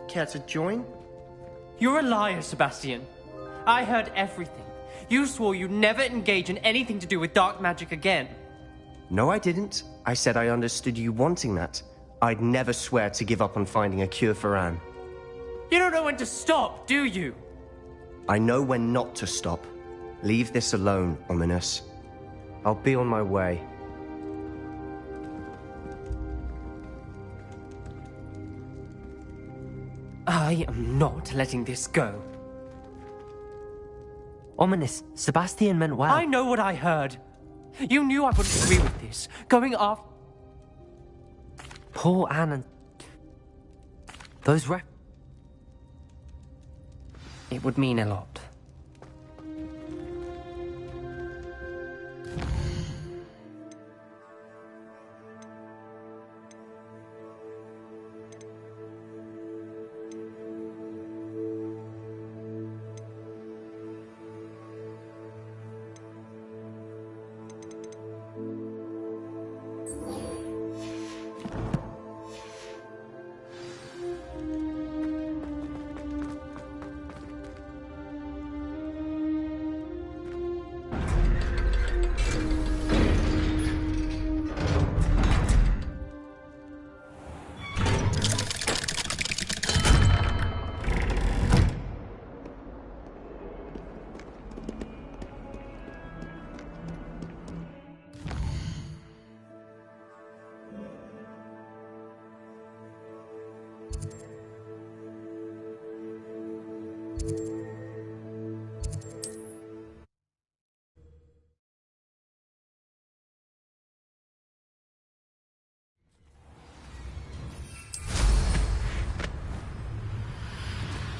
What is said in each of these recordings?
Care to join? You're a liar, Sebastian. I heard everything. You swore you'd never engage in anything to do with dark magic again. No, I didn't. I said I understood you wanting that. I'd never swear to give up on finding a cure for Anne. You don't know when to stop, do you? I know when not to stop. Leave this alone, Ominous. I'll be on my way. I am not letting this go. Ominous, Sebastian meant well. I know what I heard. You knew I wouldn't agree with this. Going off. Poor Anne and... Those It would mean a lot.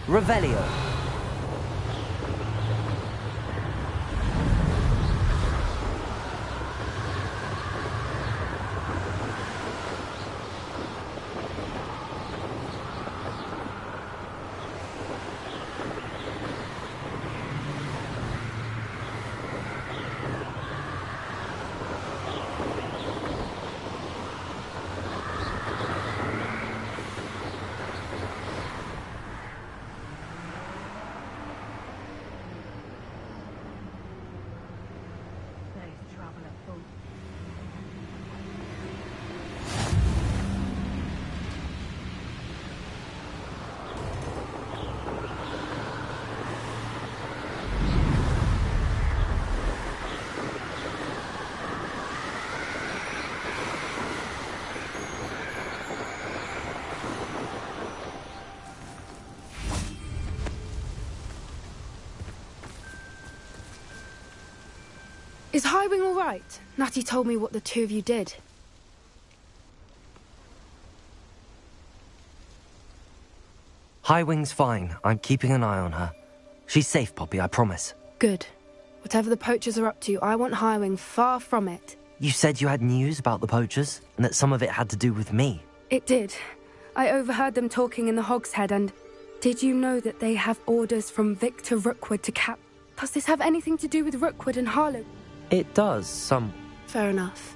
Revelio. Is Highwing all right? Natty told me what the two of you did. Highwing's fine. I'm keeping an eye on her. She's safe, Poppy, I promise. Good. Whatever the poachers are up to, I want Highwing far from it. You said you had news about the poachers, and that some of it had to do with me. It did. I overheard them talking in the Hogshead, and did you know that they have orders from Victor Rookwood to cap... Does this have anything to do with Rookwood and Harlow? It does, some... Fair enough.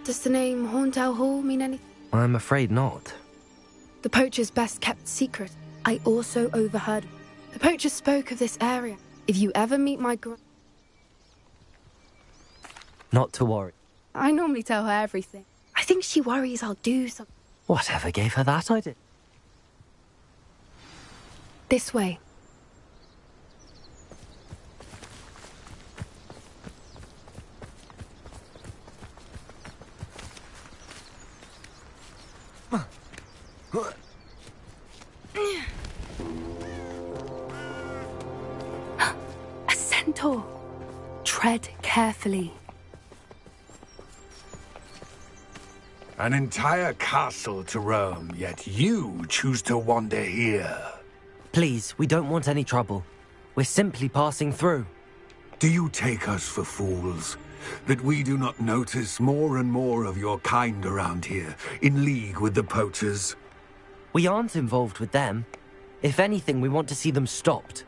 Does the name Horntail Hall mean anything? I'm afraid not. The poachers' best kept secret. I also overheard... The poachers spoke of this area. If you ever meet my Not to worry. I normally tell her everything. I think she worries I'll do something. Whatever gave her that idea? This way. A centaur. Tread carefully. An entire castle to roam, yet you choose to wander here. Please, we don't want any trouble. We're simply passing through. Do you take us for fools? That we do not notice more and more of your kind around here, in league with the poachers? We aren't involved with them. If anything, we want to see them stopped.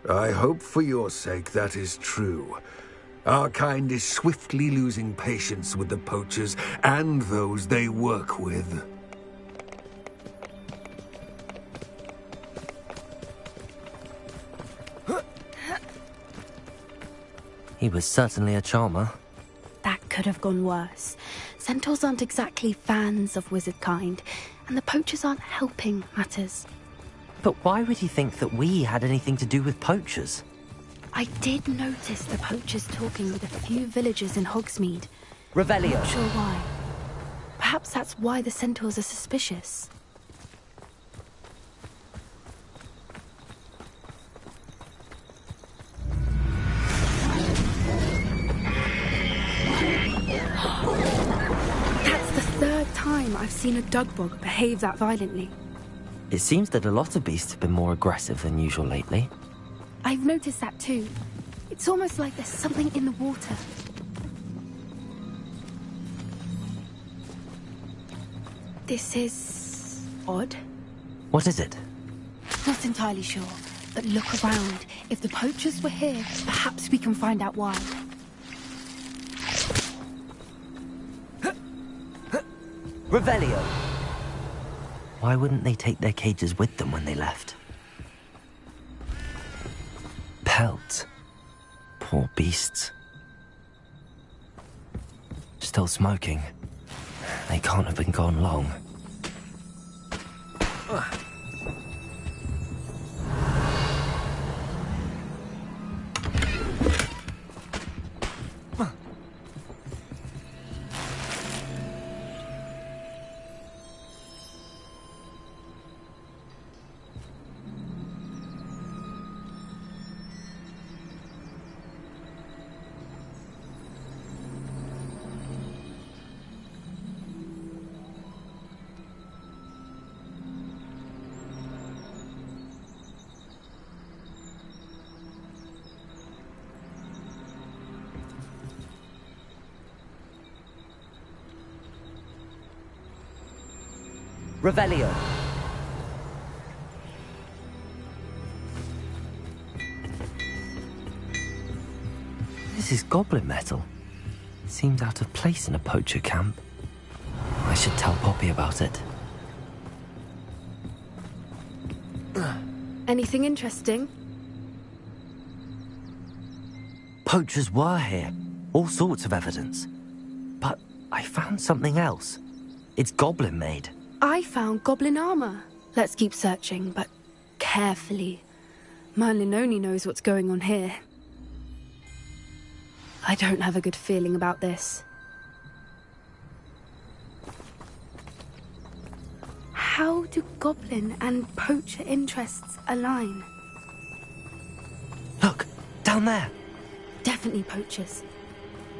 I hope for your sake that is true. Our kind is swiftly losing patience with the poachers and those they work with. He was certainly a charmer. That could have gone worse. Centaurs aren't exactly fans of wizard kind, and the poachers aren't helping matters. But why would he think that we had anything to do with poachers? I did notice the poachers talking with a few villagers in Hogsmeade. Revelio. Not sure why. Perhaps that's why the centaurs are suspicious. That's the third time I've seen a dugbog behave that violently. It seems that a lot of beasts have been more aggressive than usual lately. I've noticed that too. It's almost like there's something in the water. This is odd. What is it? Not entirely sure, but look around. If the poachers were here, perhaps we can find out why. Revelio! Why wouldn't they take their cages with them when they left? Pelts. Poor beasts. Still smoking. They can't have been gone long. Revelio. This is goblin metal. Seems out of place in a poacher camp. I should tell Poppy about it. Anything interesting? Poachers were here. All sorts of evidence. But I found something else. It's goblin made. I found goblin armor. Let's keep searching, but carefully. Merlin only knows what's going on here. I don't have a good feeling about this. How do goblin and poacher interests align? Look, down there. Definitely poachers.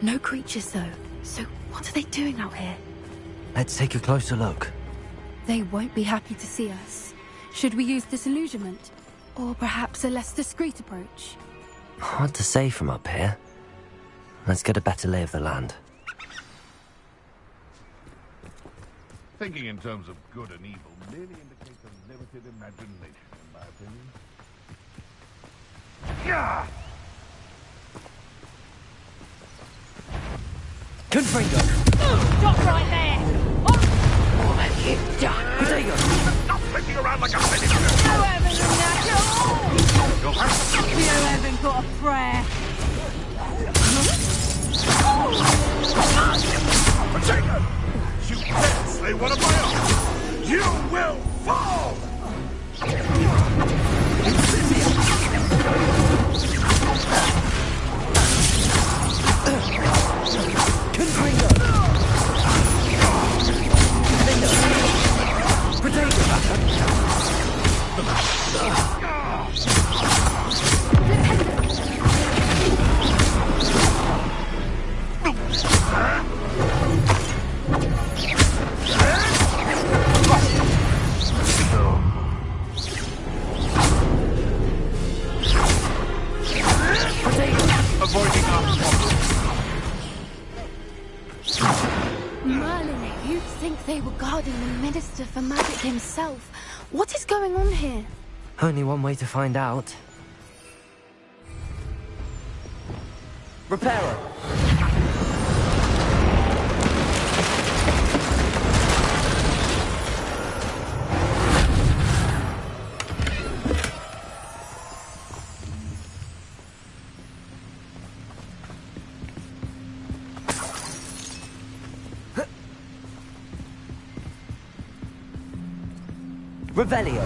No creatures, though. So what are they doing out here? Let's take a closer look. They won't be happy to see us. Should we use disillusionment? Or perhaps a less discreet approach? Hard to say from up here. Let's get a better lay of the land. Thinking in terms of good and evil merely indicates a limited imagination, in my opinion. Yeah! Confringo! Stop right there! What have you done? Potato! Stop flicking around like a finish! You haven't done that at all! You haven't got a prayer. Potato! You can't slay one of my own! You will fall! Confringo! Avoiding our Merlin, you'd think they were guarding the Minister for Magic himself. What is going on here? Only one way to find out. Reparo! Revelio.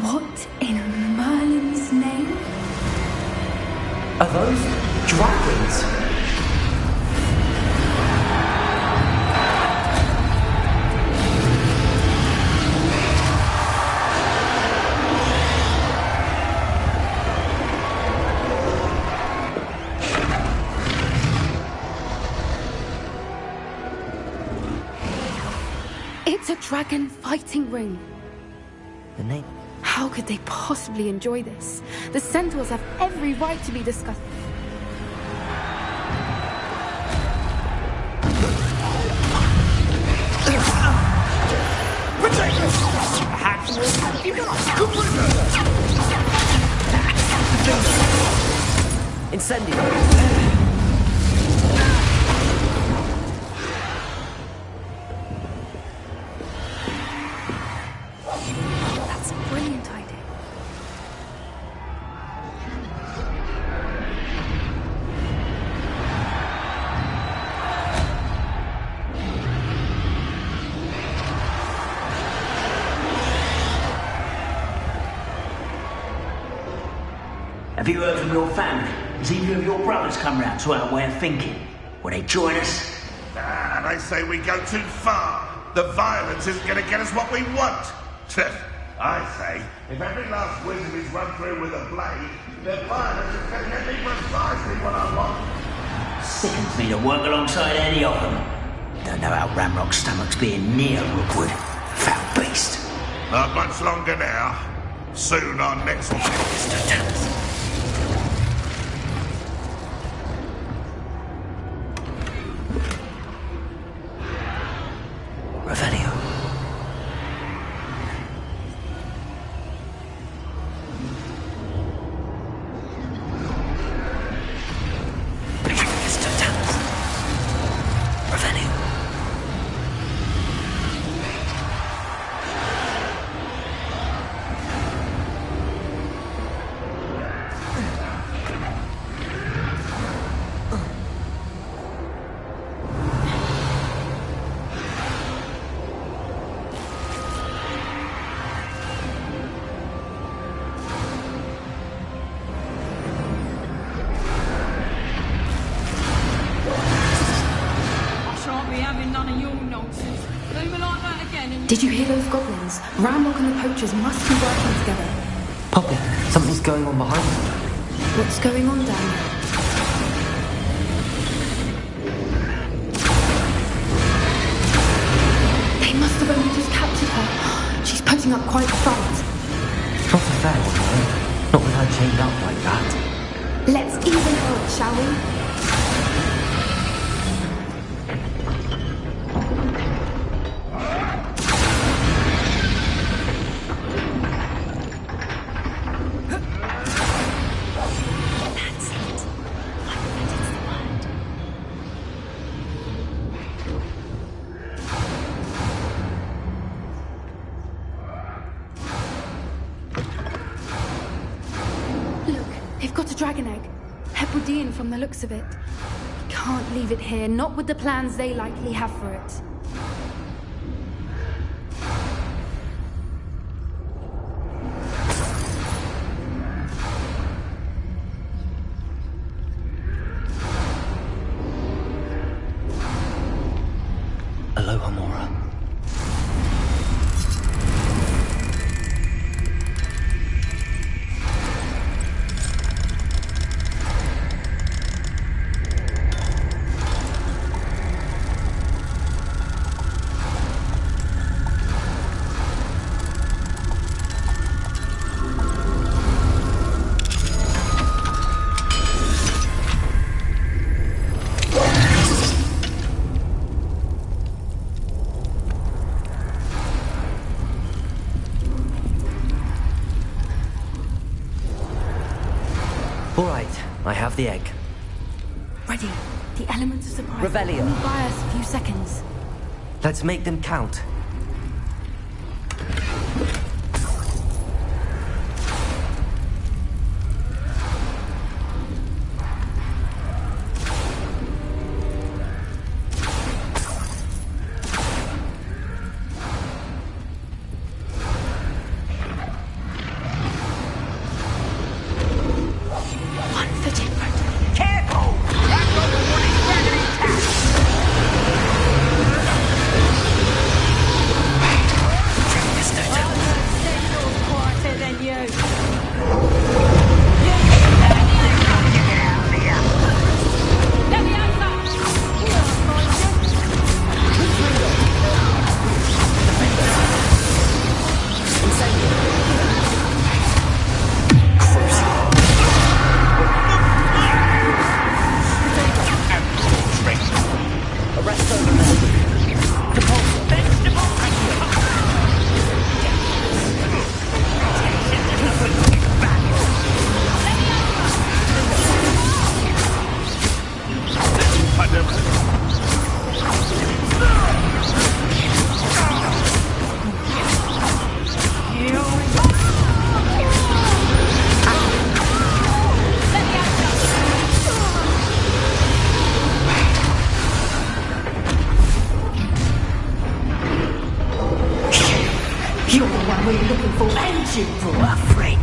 What in Merlin's name? Are those dragons? It's a dragon fighting ring. The name? How could they possibly enjoy this? The centaurs have every right to be disgusted. Incendio. That's a brilliant idea. Have you heard from your family? Has either of your brothers come round to our way of thinking? Will they join us? They say we go too far. The violence isn't going to get us what we want. I say, if every last wizard is run through with a blade, the violence is going to get me precisely what I want. Sickens me to work alongside any of them. Don't know how Ramrock's stomach's being near Rookwood. Foul beast. Not much longer now. Soon our next Revelio. Did you hear those goblins? Ramrock and the poachers must be working together. Poppy, something's going on behind me. What's going on down there? They must have only just captured her. She's putting up quite a fight. It's not a fair one, though. Not with her chained up like that. Let's even her, shall we? Dragon egg. Hebridean from the looks of it. We can't leave it here, not with the plans they likely have for it. Aloha, Mora. All right, I have the egg. Ready. The elements of surprise Revelio. will only buy us a few seconds. Let's make them count. You're the one we're looking for, and you're afraid.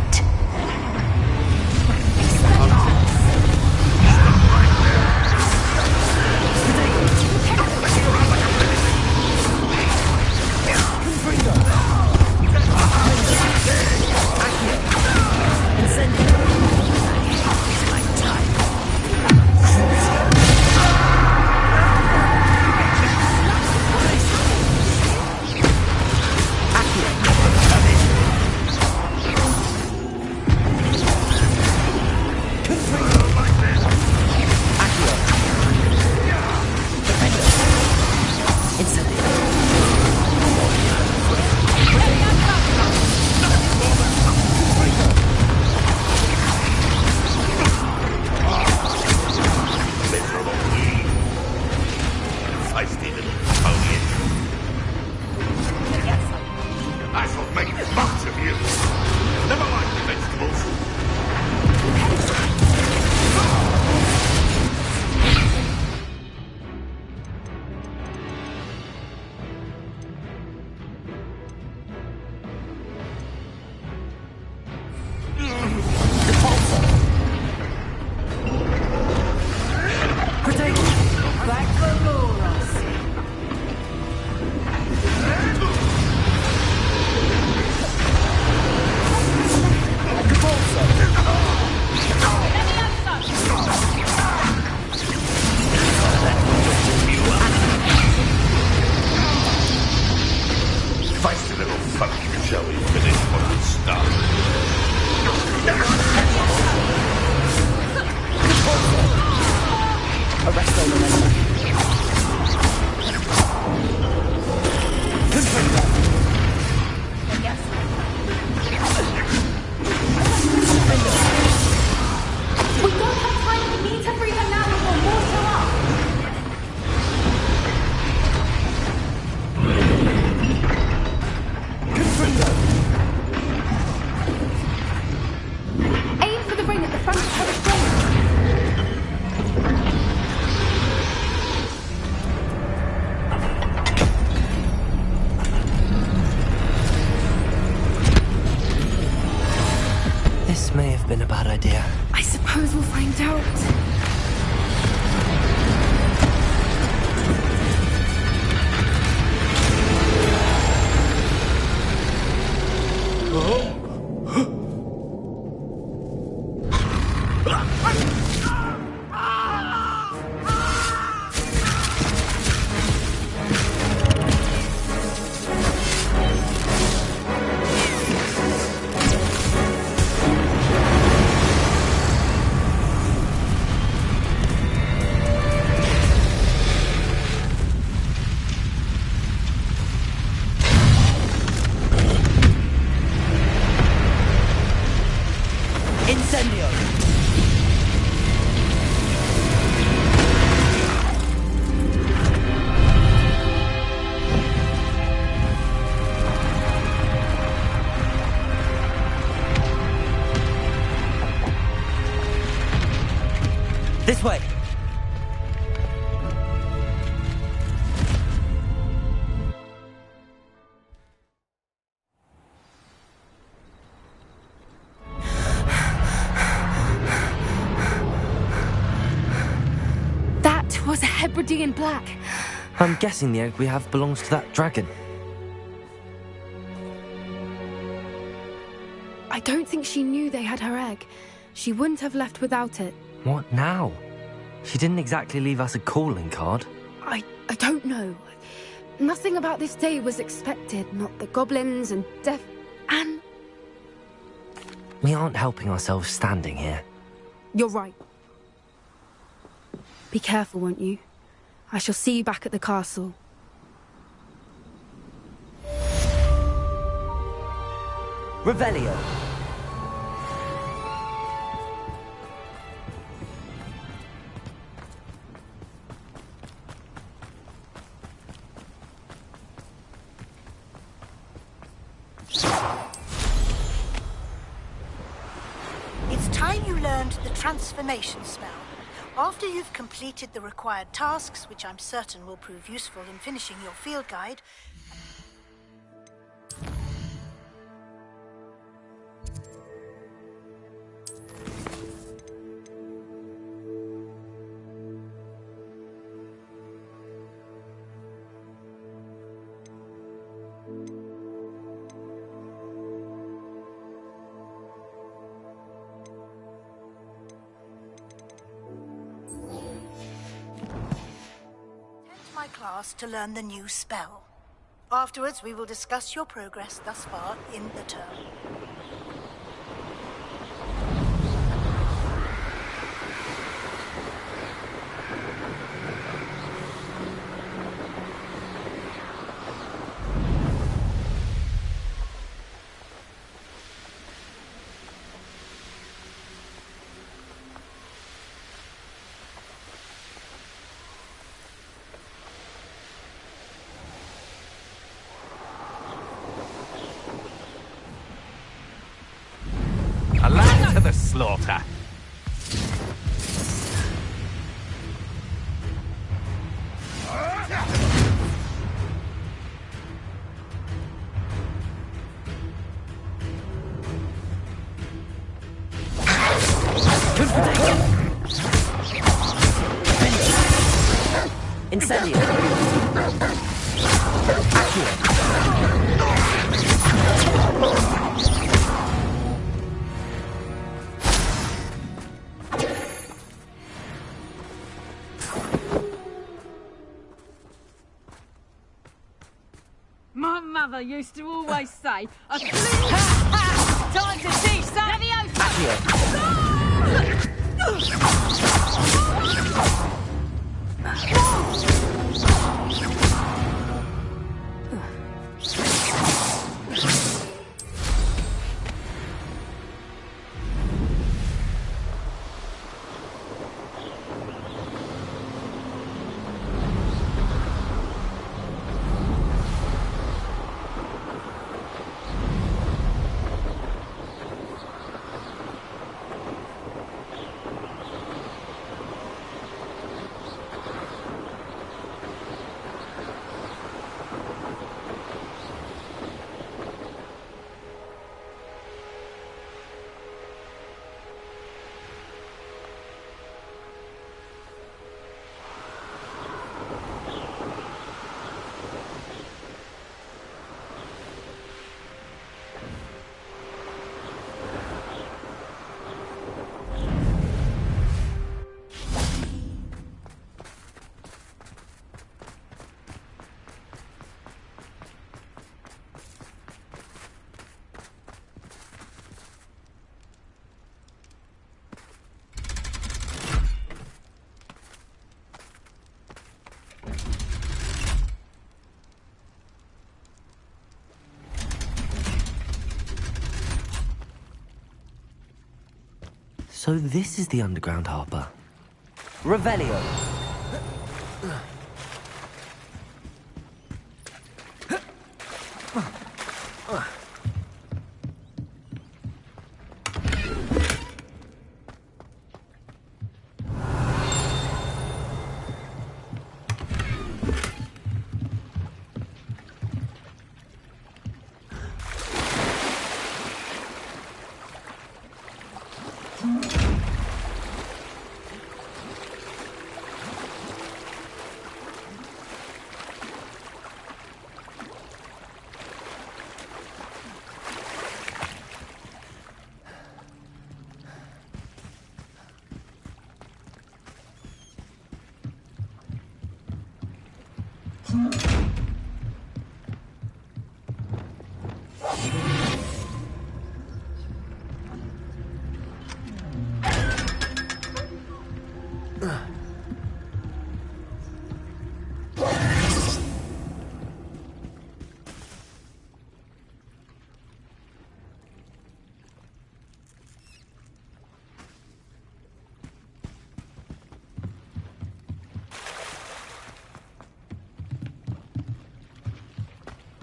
Been a bad idea. I suppose we'll find out. This way! That was a Hebridean black. I'm guessing the egg we have belongs to that dragon. I don't think she knew they had her egg. She wouldn't have left without it. What now? She didn't exactly leave us a calling card. I don't know. Nothing about this day was expected. Not the goblins and death and... We aren't helping ourselves standing here. You're right. Be careful, won't you? I shall see you back at the castle. Revelio. It's time you learned the transformation spell. After you've completed the required tasks, which I'm certain will prove useful in finishing your field guide, class to learn the new spell. Afterwards, we will discuss your progress thus far in the term. A lamb to the slaughter. Incendio. My mother used to always say, a clean time to teach that So this is the underground harbour. Revelio.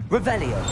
Revelio.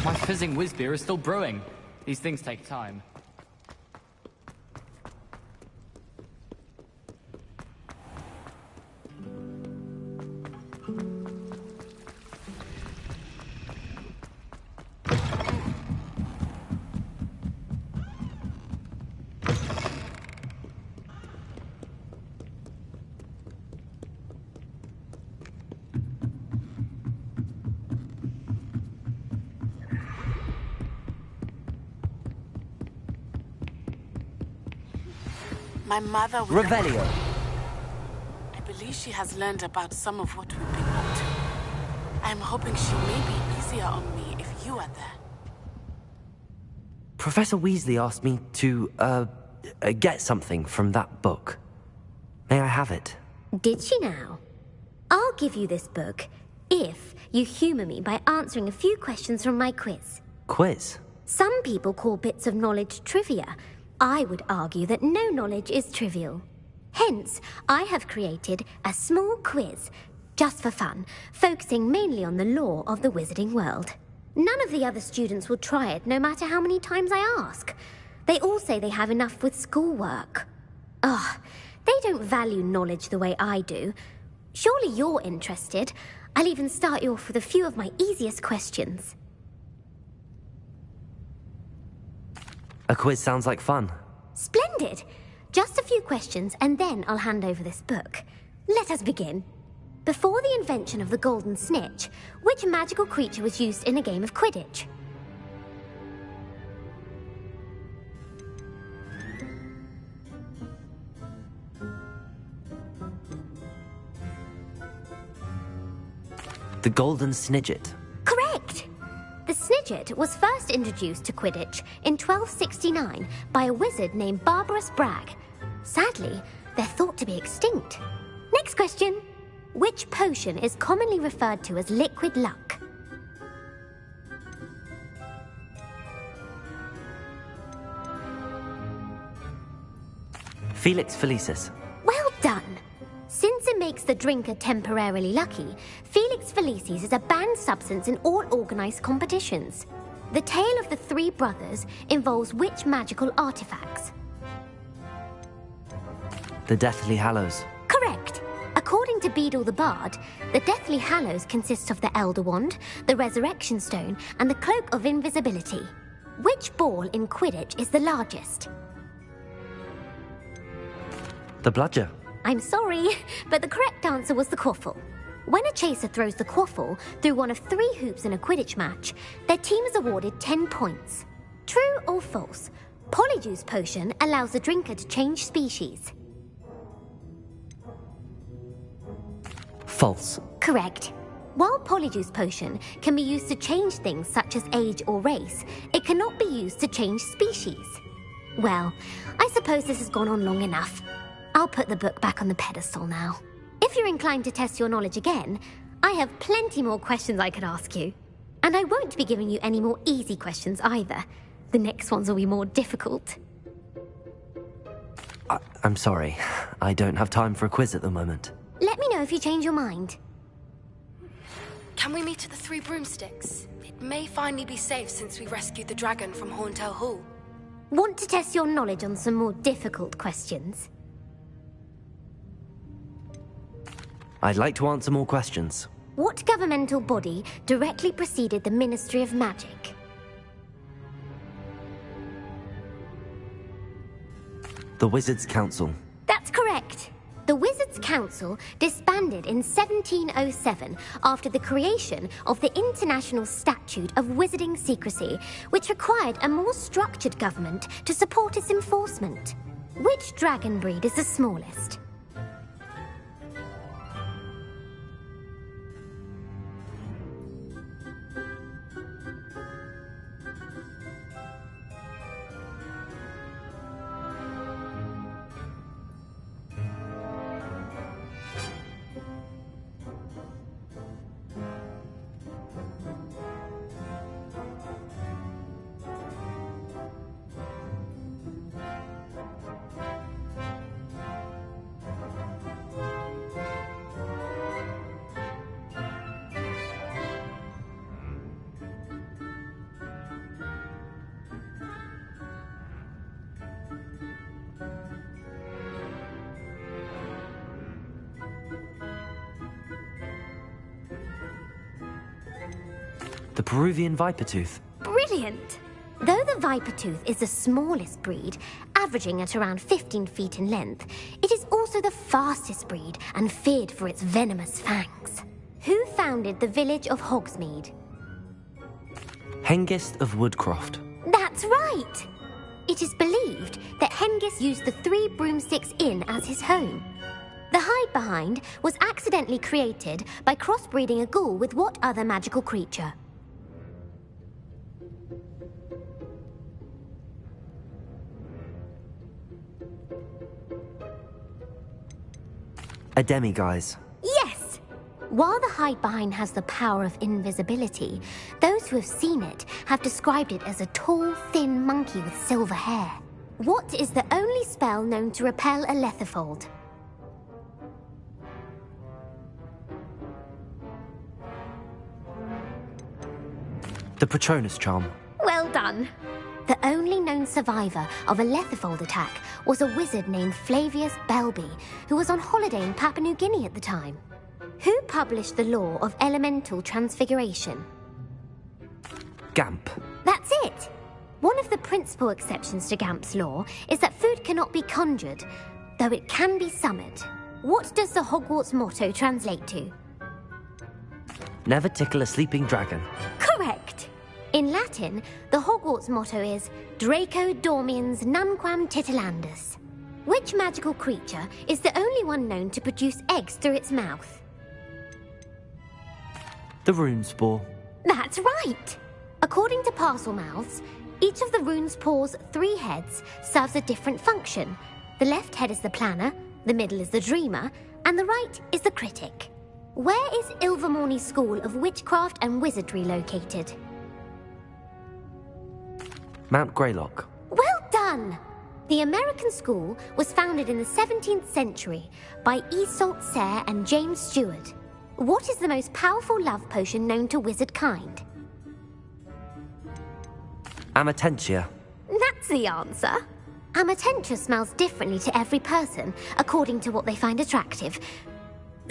My fizzing whiz beer is still brewing. These things take time. My mother... Revelio. I believe she has learned about some of what we've been up to. I'm hoping she may be easier on me if you are there. Professor Weasley asked me to, get something from that book. May I have it? Did she now? I'll give you this book if you humour me by answering a few questions from my quiz. Quiz? Some people call bits of knowledge trivia. I would argue that no knowledge is trivial. Hence, I have created a small quiz, just for fun, focusing mainly on the lore of the wizarding world. None of the other students will try it, no matter how many times I ask. They all say they have enough with schoolwork. Ugh, they don't value knowledge the way I do. Surely you're interested. I'll even start you off with a few of my easiest questions. A quiz sounds like fun. Splendid! Just a few questions, and then I'll hand over this book. Let us begin. Before the invention of the golden snitch, which magical creature was used in a game of Quidditch? The golden snidget. Correct! The snidget was first introduced to Quidditch in 1269 by a wizard named Barbarous Bragg. Sadly, they're thought to be extinct. Next question. Which potion is commonly referred to as liquid luck? Felix Felicis. Well done! Since it makes the drinker temporarily lucky, Felix Felicis is a banned substance in all organised competitions. The tale of the three brothers involves which magical artifacts? The Deathly Hallows. Correct! According to Beedle the Bard, the Deathly Hallows consists of the Elder Wand, the Resurrection Stone, and the Cloak of Invisibility. Which ball in Quidditch is the largest? The Bludger. I'm sorry, but the correct answer was the quaffle. When a chaser throws the quaffle through one of 3 hoops in a Quidditch match, their team is awarded 10 points. True or false? Polyjuice Potion allows the drinker to change species. False. Correct. While Polyjuice Potion can be used to change things such as age or race, it cannot be used to change species. Well, I suppose this has gone on long enough. I'll put the book back on the pedestal now. if you're inclined to test your knowledge again, I have plenty more questions I could ask you. And I won't be giving you any more easy questions either. The next ones will be more difficult. I'm sorry. I don't have time for a quiz at the moment. Let me know if you change your mind. Can we meet at the Three Broomsticks? It may finally be safe since we rescued the dragon from Horntail Hall. Want to test your knowledge on some more difficult questions? I'd like to answer more questions. What governmental body directly preceded the Ministry of Magic? The Wizards' Council. That's correct. The Wizards' Council disbanded in 1707 after the creation of the International Statute of Wizarding Secrecy, which required a more structured government to support its enforcement. Which dragon breed is the smallest? The Peruvian Vipertooth. Brilliant! Though the Vipertooth is the smallest breed, averaging at around 15 feet in length, it is also the fastest breed and feared for its venomous fangs. Who founded the village of Hogsmeade? Hengist of Woodcroft. That's right! It is believed that Hengist used the Three Broomsticks Inn as his home. The hide-behind was accidentally created by crossbreeding a ghoul with what other magical creature? A demiguise. Yes! While the hide-behind has the power of invisibility, those who have seen it have described it as a tall, thin monkey with silver hair. What is the only spell known to repel a lethifold? The Patronus Charm. Well done! The only known survivor of a lethifold attack was a wizard named Flavius Belby, who was on holiday in Papua New Guinea at the time. Who published the law of elemental transfiguration? Gamp. That's it! One of the principal exceptions to Gamp's law is that food cannot be conjured, though it can be summoned. What does the Hogwarts motto translate to? Never tickle a sleeping dragon. Correct! In Latin, the Hogwarts motto is Draco Dormiens Nunquam Titilandus. Which magical creature is the only one known to produce eggs through its mouth? The Rune Spore. That's right! According to Parselmouths, each of the rune spore's 3 heads serves a different function. The left head is the planner, the middle is the dreamer, and the right is the critic. Where is Ilvermorny School of Witchcraft and Wizardry located? Mount Greylock. Well done! The American school was founded in the 17th century by Iseult Sayre and James Stewart. What is the most powerful love potion known to wizard kind? Amatentia. That's the answer. Amatentia smells differently to every person, according to what they find attractive.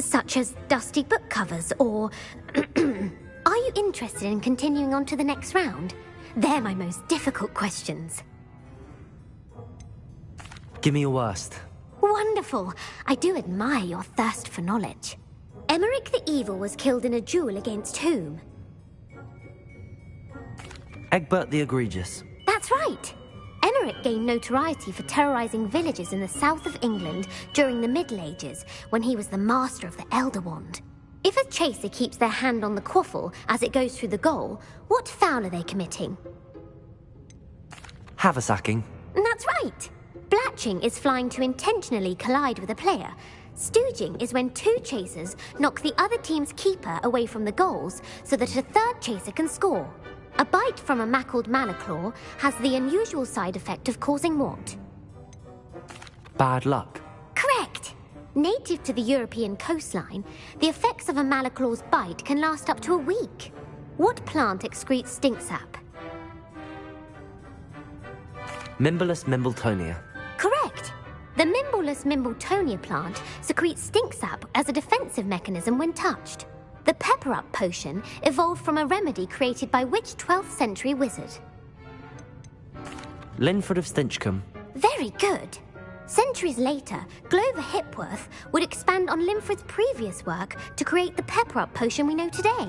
Such as dusty book covers, or... Are you interested in continuing on to the next round? They're my most difficult questions. Give me your worst. Wonderful. I do admire your thirst for knowledge. Emeric the Evil was killed in a duel against whom? Egbert the Egregious. That's right. Emeric gained notoriety for terrorizing villages in the south of England during the Middle Ages, when he was the master of the Elder Wand. If a chaser keeps their hand on the quaffle as it goes through the goal, what foul are they committing? Haversacking. That's right. Blatching is flying to intentionally collide with a player. Stooging is when two chasers knock the other team's keeper away from the goals so that a third chaser can score. A bite from a mackled malaclaw has the unusual side effect of causing what? Bad luck. Correct! Native to the European coastline, the effects of a malaclaw's bite can last up to a week. What plant excretes stink sap? Mimblus mimbletonia. Correct! The Mimblus mimbletonia plant secretes stink sap as a defensive mechanism when touched. The pepper-up potion evolved from a remedy created by which 12th century wizard? Linford of Stinchcombe. Very good! Centuries later, Glover Hipworth would expand on Linford's previous work to create the pepper-up potion we know today.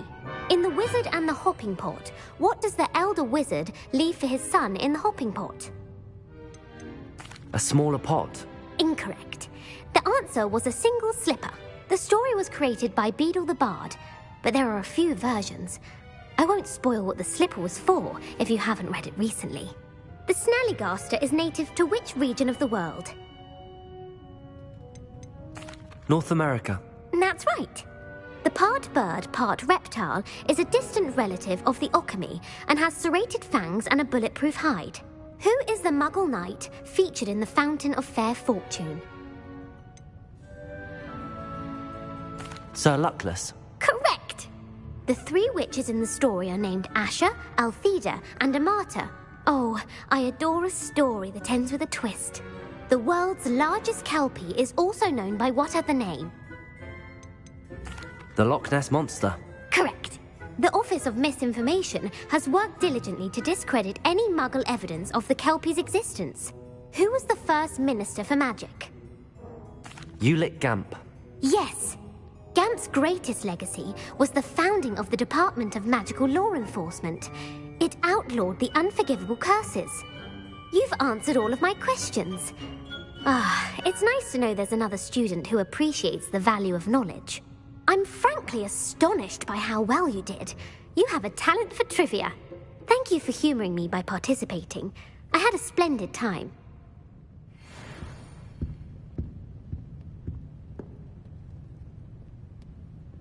In The Wizard and the Hopping Pot, what does the elder wizard leave for his son in the hopping pot? A smaller pot. Incorrect. The answer was a single slipper. The story was created by Beadle the Bard, but there are a few versions. I won't spoil what the slipper was for if you haven't read it recently. The Snallygaster is native to which region of the world? North America. That's right. The part bird, part reptile is a distant relative of the Occamy and has serrated fangs and a bulletproof hide. Who is the Muggle knight featured in the Fountain of Fair Fortune? Sir Luckless. Correct! The three witches in the story are named Asha, Altheda, and Amata. Oh, I adore a story that ends with a twist. The world's largest kelpie is also known by what other name? The Loch Ness Monster. Correct. The Office of Misinformation has worked diligently to discredit any Muggle evidence of the kelpie's existence. Who was the first Minister for Magic? Ulick Gamp. Yes. Gamp's greatest legacy was the founding of the Department of Magical Law Enforcement. It outlawed the unforgivable curses. You've answered all of my questions. It's nice to know there's another student who appreciates the value of knowledge. I'm frankly astonished by how well you did. You have a talent for trivia. Thank you for humoring me by participating. I had a splendid time.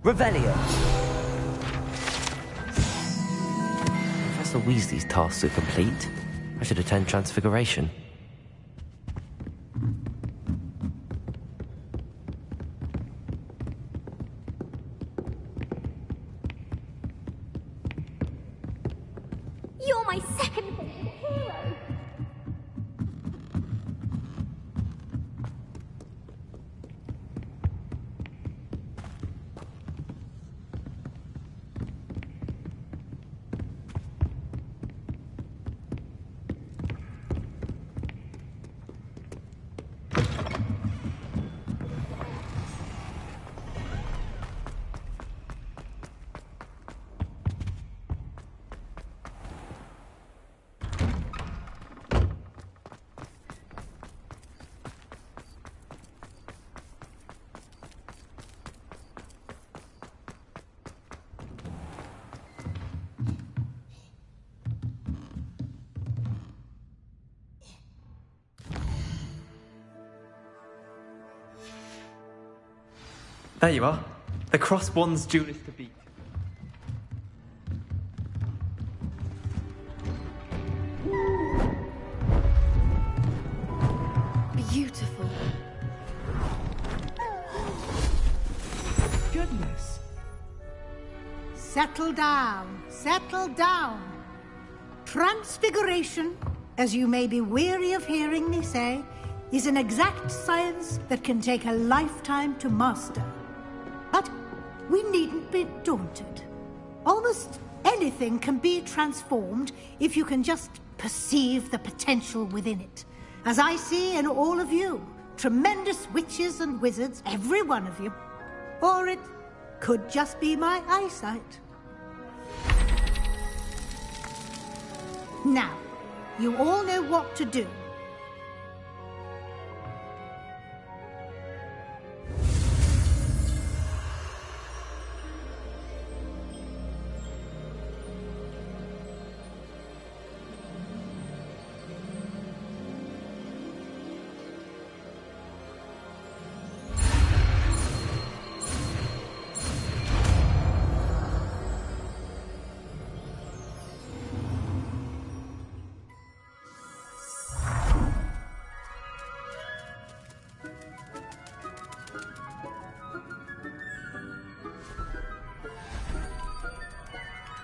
Revelio. Professor Weasley's tasks are complete. I should attend Transfiguration. You're my second hero! There you are. The Crosswands duelist to beat. Beautiful. Goodness. Settle down. Settle down. Transfiguration, as you may be weary of hearing me say, is an exact science that can take a lifetime to master. But we needn't be daunted. Almost anything can be transformed if you can just perceive the potential within it. As I see in all of you, tremendous witches and wizards, every one of you. Or it could just be my eyesight. Now, you all know what to do.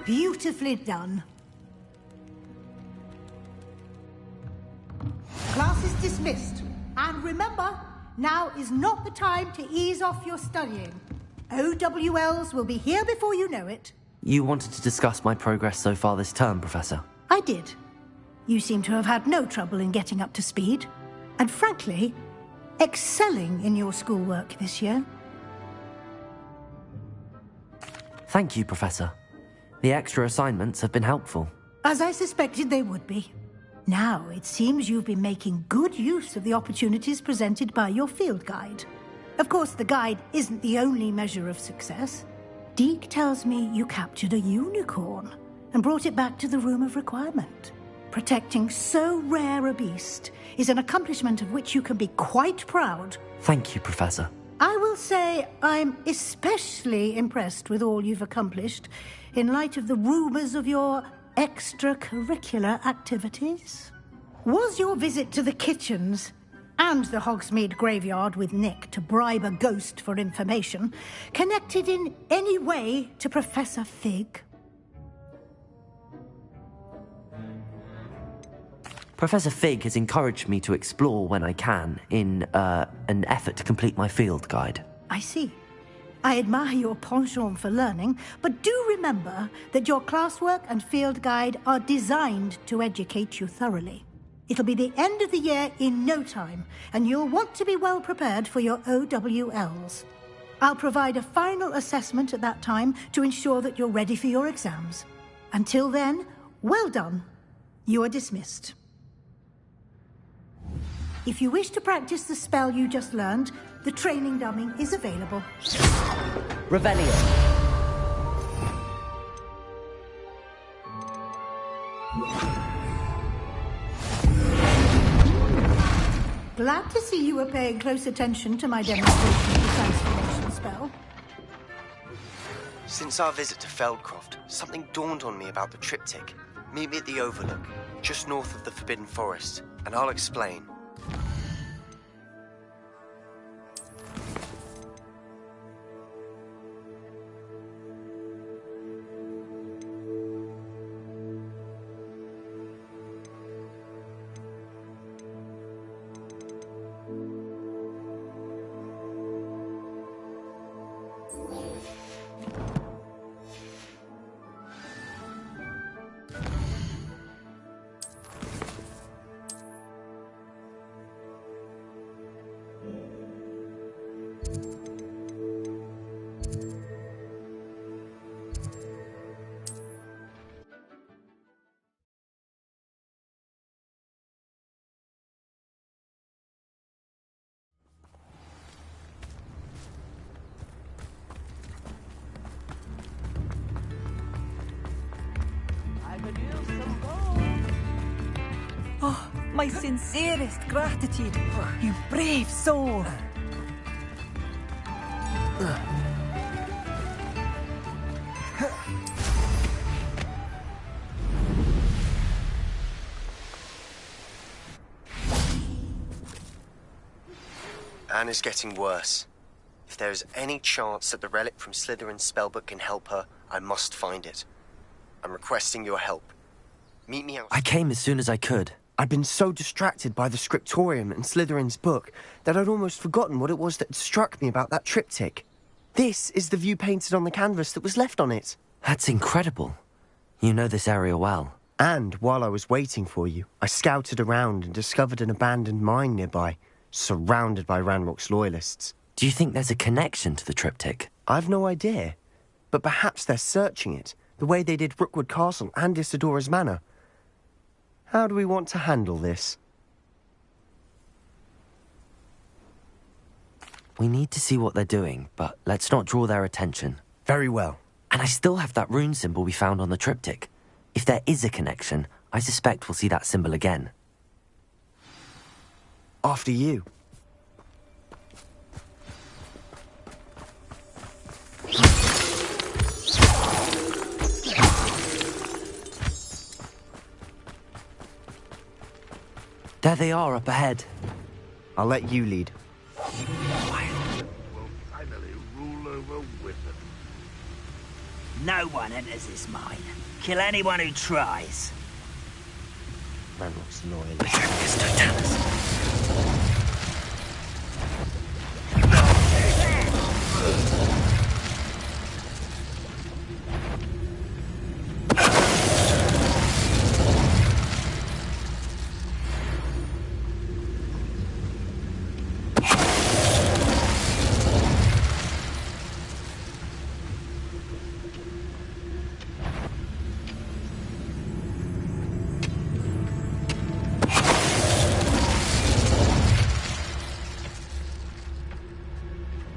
Beautifully done. Class is dismissed. And remember, now is not the time to ease off your studying. OWLs will be here before you know it. You wanted to discuss my progress so far this term, Professor? I did. You seem to have had no trouble in getting up to speed. And frankly, excelling in your schoolwork this year. Thank you, Professor. The extra assignments have been helpful. As I suspected they would be. Now, it seems you've been making good use of the opportunities presented by your field guide. Of course, the guide isn't the only measure of success. Deke tells me you captured a unicorn and brought it back to the Room of Requirement. Protecting so rare a beast is an accomplishment of which you can be quite proud. Thank you, Professor. I will say I'm especially impressed with all you've accomplished in light of the rumors of your extracurricular activities. Was your visit to the kitchens and the Hogsmeade graveyard with Nick to bribe a ghost for information connected in any way to Professor Fig? Professor Fig has encouraged me to explore when I can in an effort to complete my field guide. I see. I admire your penchant for learning, but do remember that your classwork and field guide are designed to educate you thoroughly. It'll be the end of the year in no time, and you'll want to be well prepared for your OWLs. I'll provide a final assessment at that time to ensure that you're ready for your exams. Until then, well done. You are dismissed. If you wish to practice the spell you just learned, the training dummy is available. Revelio. Glad to see you were paying close attention to my demonstration of the transformation spell. Since our visit to Feldcroft, something dawned on me about the triptych. Meet me at the Overlook, just north of the Forbidden Forest, and I'll explain. Oh, my sincerest gratitude, you brave soul. Anne is getting worse. If there is any chance that the relic from Slytherin's spellbook can help her, I must find it. I'm requesting your help. Meet me out. I came as soon as I could. I'd been so distracted by the scriptorium and Slytherin's book that I'd almost forgotten what it was that struck me about that triptych. This is the view painted on the canvas that was left on it. That's incredible. You know this area well. And while I was waiting for you, I scouted around and discovered an abandoned mine nearby, surrounded by Ranrock's loyalists. Do you think there's a connection to the triptych? I've no idea. But perhaps they're searching it, the way they did Rookwood Castle and Isidora's Manor. How do we want to handle this? We need to see what they're doing, but let's not draw their attention. Very well. And I still have that rune symbol we found on the triptych. If there is a connection, I suspect we'll see that symbol again. After you. There they are up ahead. I'll let you lead. Will finally rule over Wizard. No one enters this mine. Kill anyone who tries. Man looks loyal.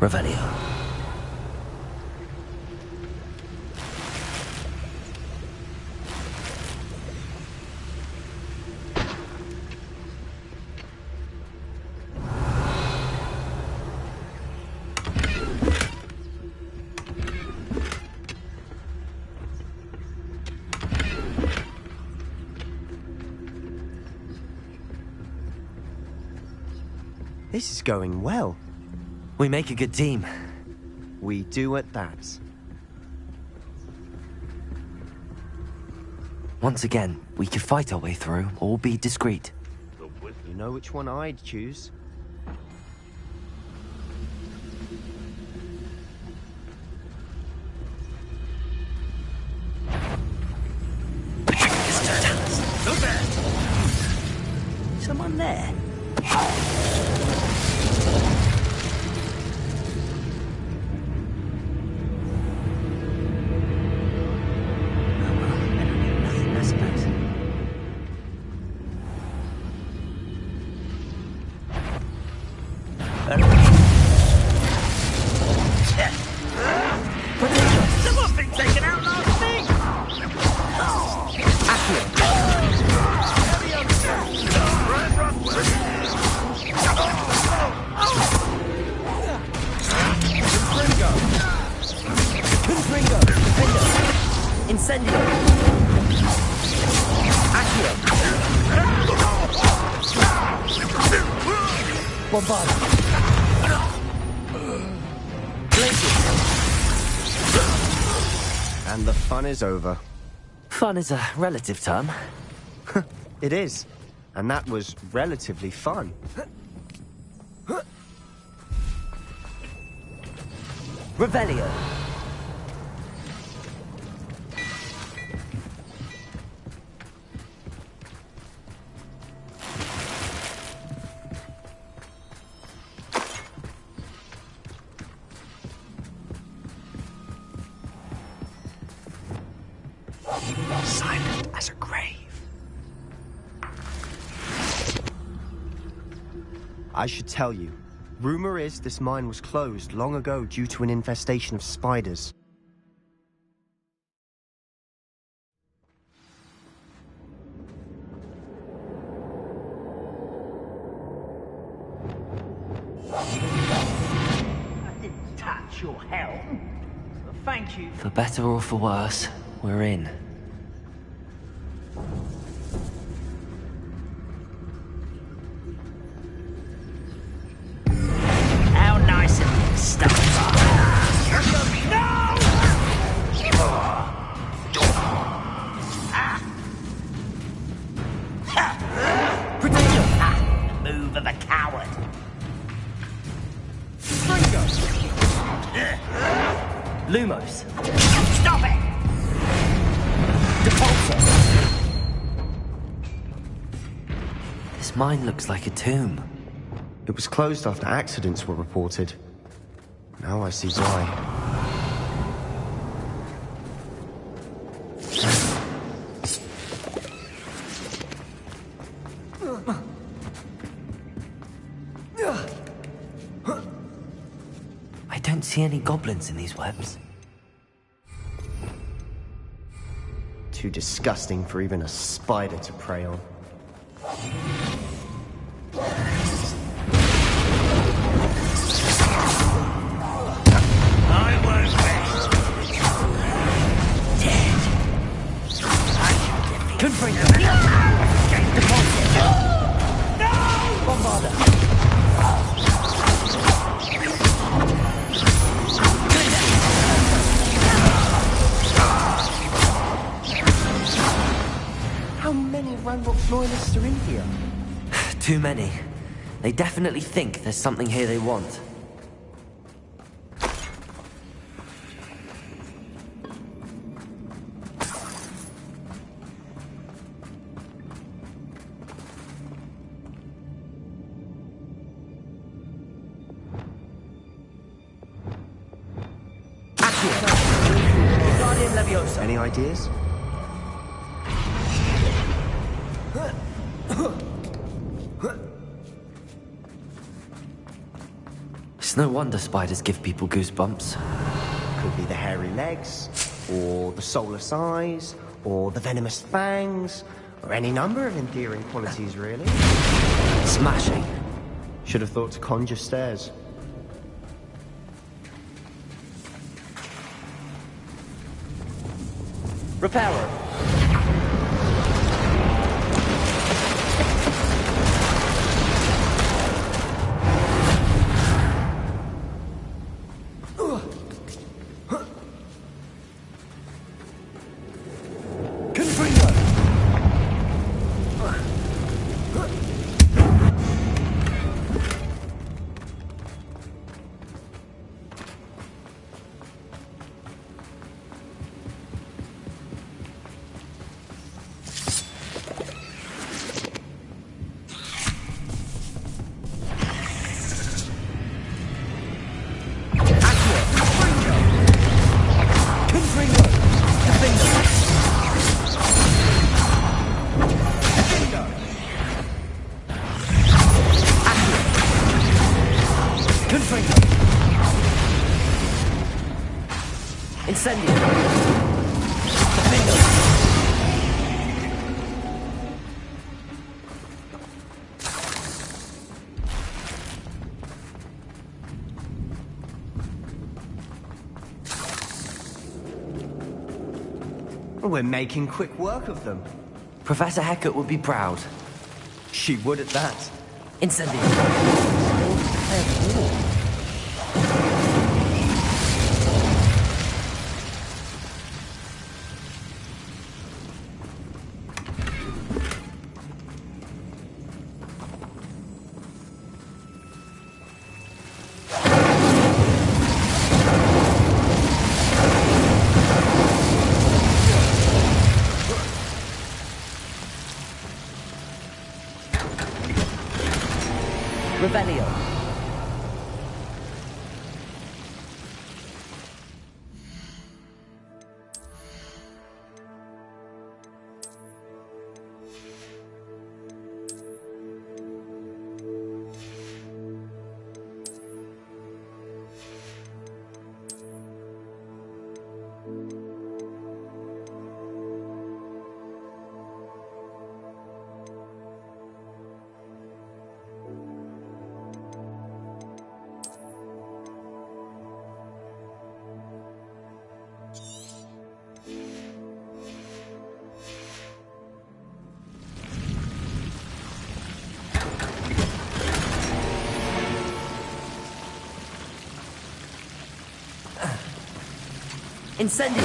Revelio. This is going well. We make a good team. We do at that. Once again, we could fight our way through or be discreet. You know which one I'd choose? Look there! Someone there? Someone's been taken out last week! Incendio! Accio! Bombarda! And the fun is over. Fun is a relative term. It is. And that was relatively fun. Revelio! Silent as a grave. I should tell you, rumor is this mine was closed long ago due to an infestation of spiders. I didn't touch your helm. But thank you. For better or for worse, we're in. How nice of you to stop The move of a coward. Lumos! Stop it! This mine looks like a tomb. It was closed after accidents were reported. Now I see why. I don't see any goblins in these webs. Too disgusting for even a spider to prey on. I won't rest. Dead. I shall defeat Confringo! Deposit! No! Bombarda! are in here? Too many. They definitely think there's something here they want. Any ideas? It's no wonder spiders give people goosebumps. Could be the hairy legs, or the soulless eyes, or the venomous fangs, or any number of endearing qualities, really. Smashing. Should have thought to conjure stairs. Repairer. We're making quick work of them. Professor Hecat would be proud. She would at that. Incendio. Revelio. Incendio!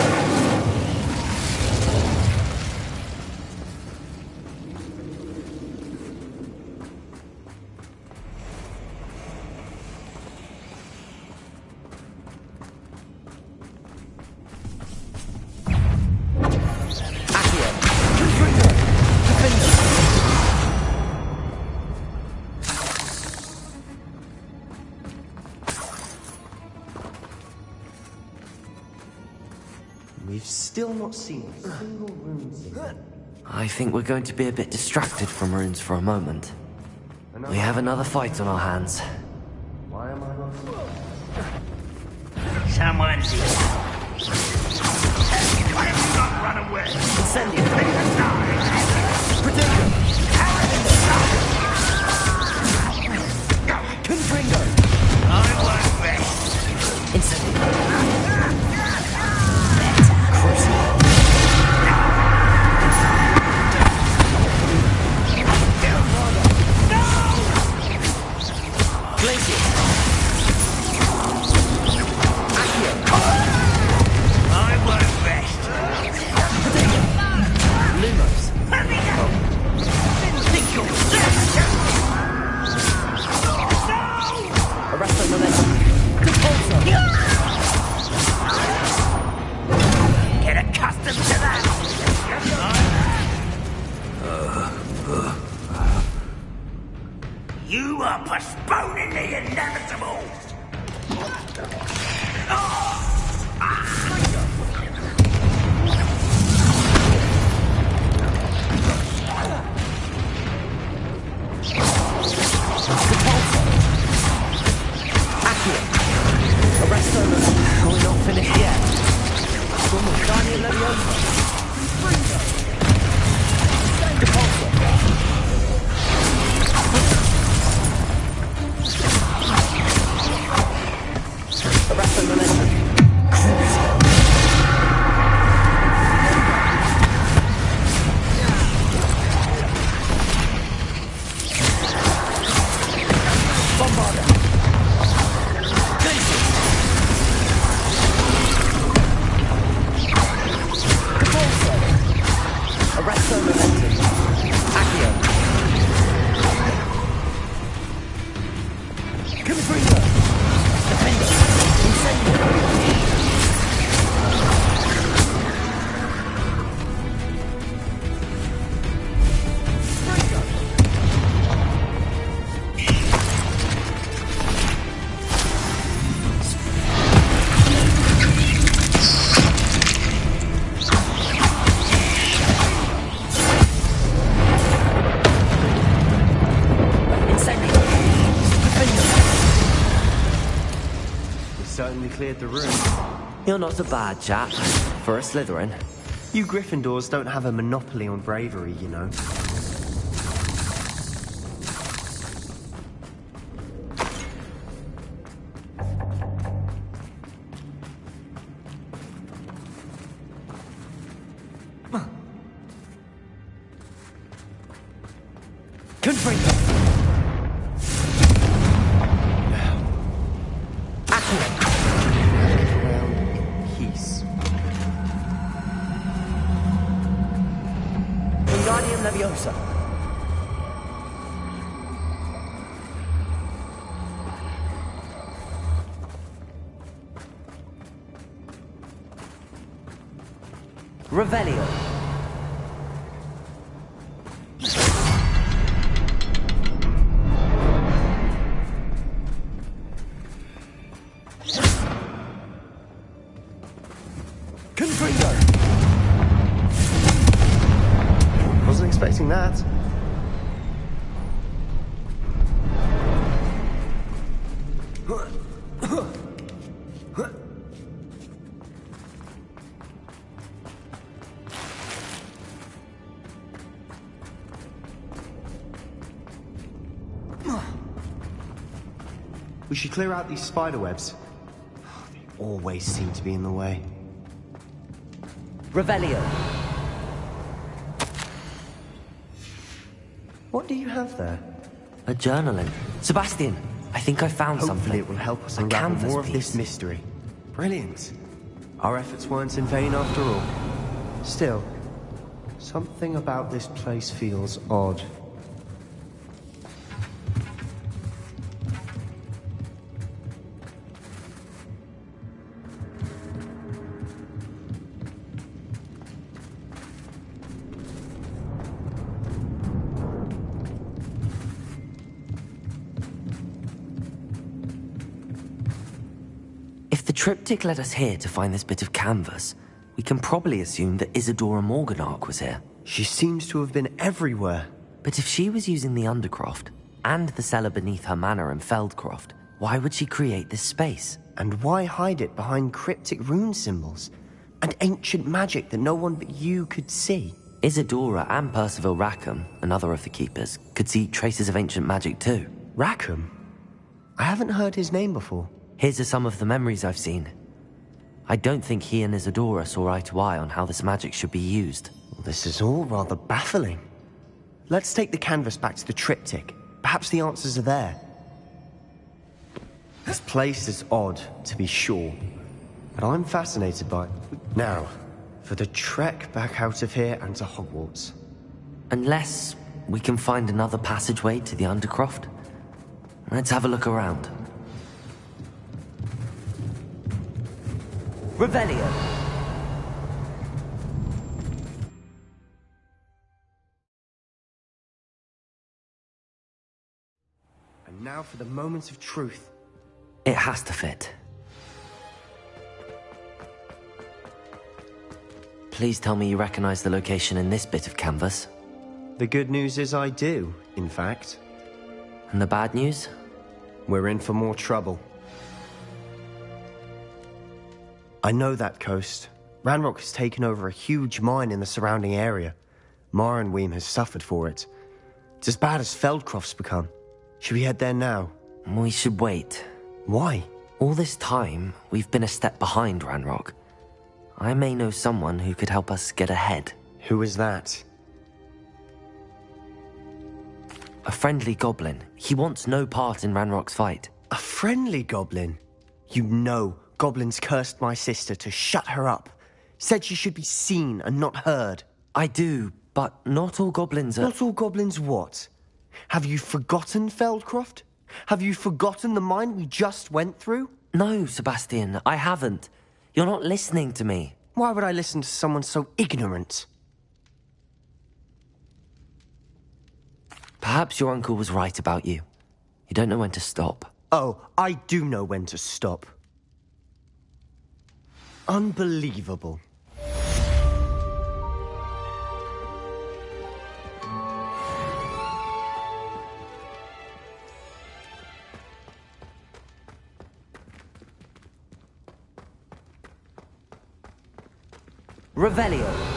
We've still not seen a single rune singer. I think we're going to be a bit distracted from runes for a moment. We have another fight on our hands. Why am I not? Someone's here. Why have you not run away? Incendio! Protego! Confringo! I won't rest. Incendio! Think finished yet. Come on, Guardian Leviosa. Depulso. Arresto Momentum. Bombarda. Depulso. Arresto Momentum. Accio. Confringo. Defendo. Incendio. Certainly cleared the room. You're not a bad chap for a Slytherin. You Gryffindors don't have a monopoly on bravery, you know. Confringo. Wingardium Leviosa. Revelio. Confringo. Wasn't expecting that. We should clear out these spider webs. They always seem to be in the way. Revelio. What do you have there? A journaling. Sebastian, I think I found something. Hopefully it will help us A unravel canvas more of this piece. mystery. Brilliant. Our efforts weren't in vain after all. Still, something about this place feels odd. If the triptych led us here to find this bit of canvas, we can probably assume that Isadora Morganach was here. She seems to have been everywhere. But if she was using the Undercroft, and the cellar beneath her manor in Feldcroft, why would she create this space? And why hide it behind cryptic rune symbols? And ancient magic that no one but you could see? Isadora and Percival Rackham, another of the Keepers, could see traces of ancient magic too. Rackham? I haven't heard his name before. Here's some of the memories I've seen. I don't think he and Isadora saw eye to eye on how this magic should be used. This is all rather baffling. Let's take the canvas back to the triptych. Perhaps the answers are there. This place is odd, to be sure, but I'm fascinated by it. Now, for the trek back out of here and to Hogwarts. Unless we can find another passageway to the Undercroft. Let's have a look around. Revelio. And now for the moment of truth. It has to fit. Please tell me you recognize the location in this bit of canvas. The good news is I do, in fact. And the bad news? We're in for more trouble. I know that coast. Ranrock has taken over a huge mine in the surrounding area. Marenweem has suffered for it. It's as bad as Feldcroft's become. Should we head there now? We should wait. Why? All this time, we've been a step behind Ranrock. I may know someone who could help us get ahead. Who is that? A friendly goblin. He wants no part in Ranrock's fight. A friendly goblin? You know goblins cursed my sister to shut her up. Said she should be seen and not heard. I do, but not all goblins are... Not all goblins what? Have you forgotten Feldcroft? Have you forgotten the mine we just went through? No, Sebastian, I haven't. You're not listening to me. Why would I listen to someone so ignorant? Perhaps your uncle was right about you. You don't know when to stop. Oh, I do know when to stop. Unbelievable. Revelio.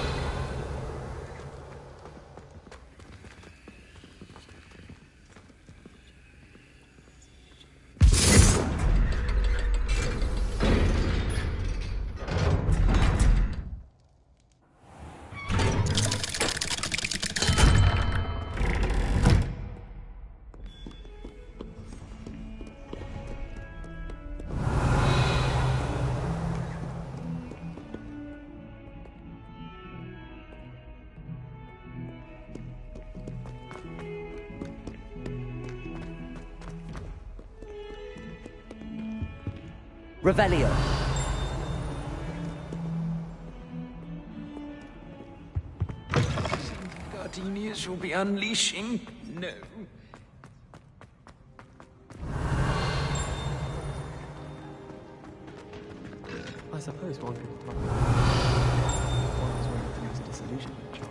Revelio. Gardenias will be unleashing. No. I suppose one could talk one is one of the most disillusionment job.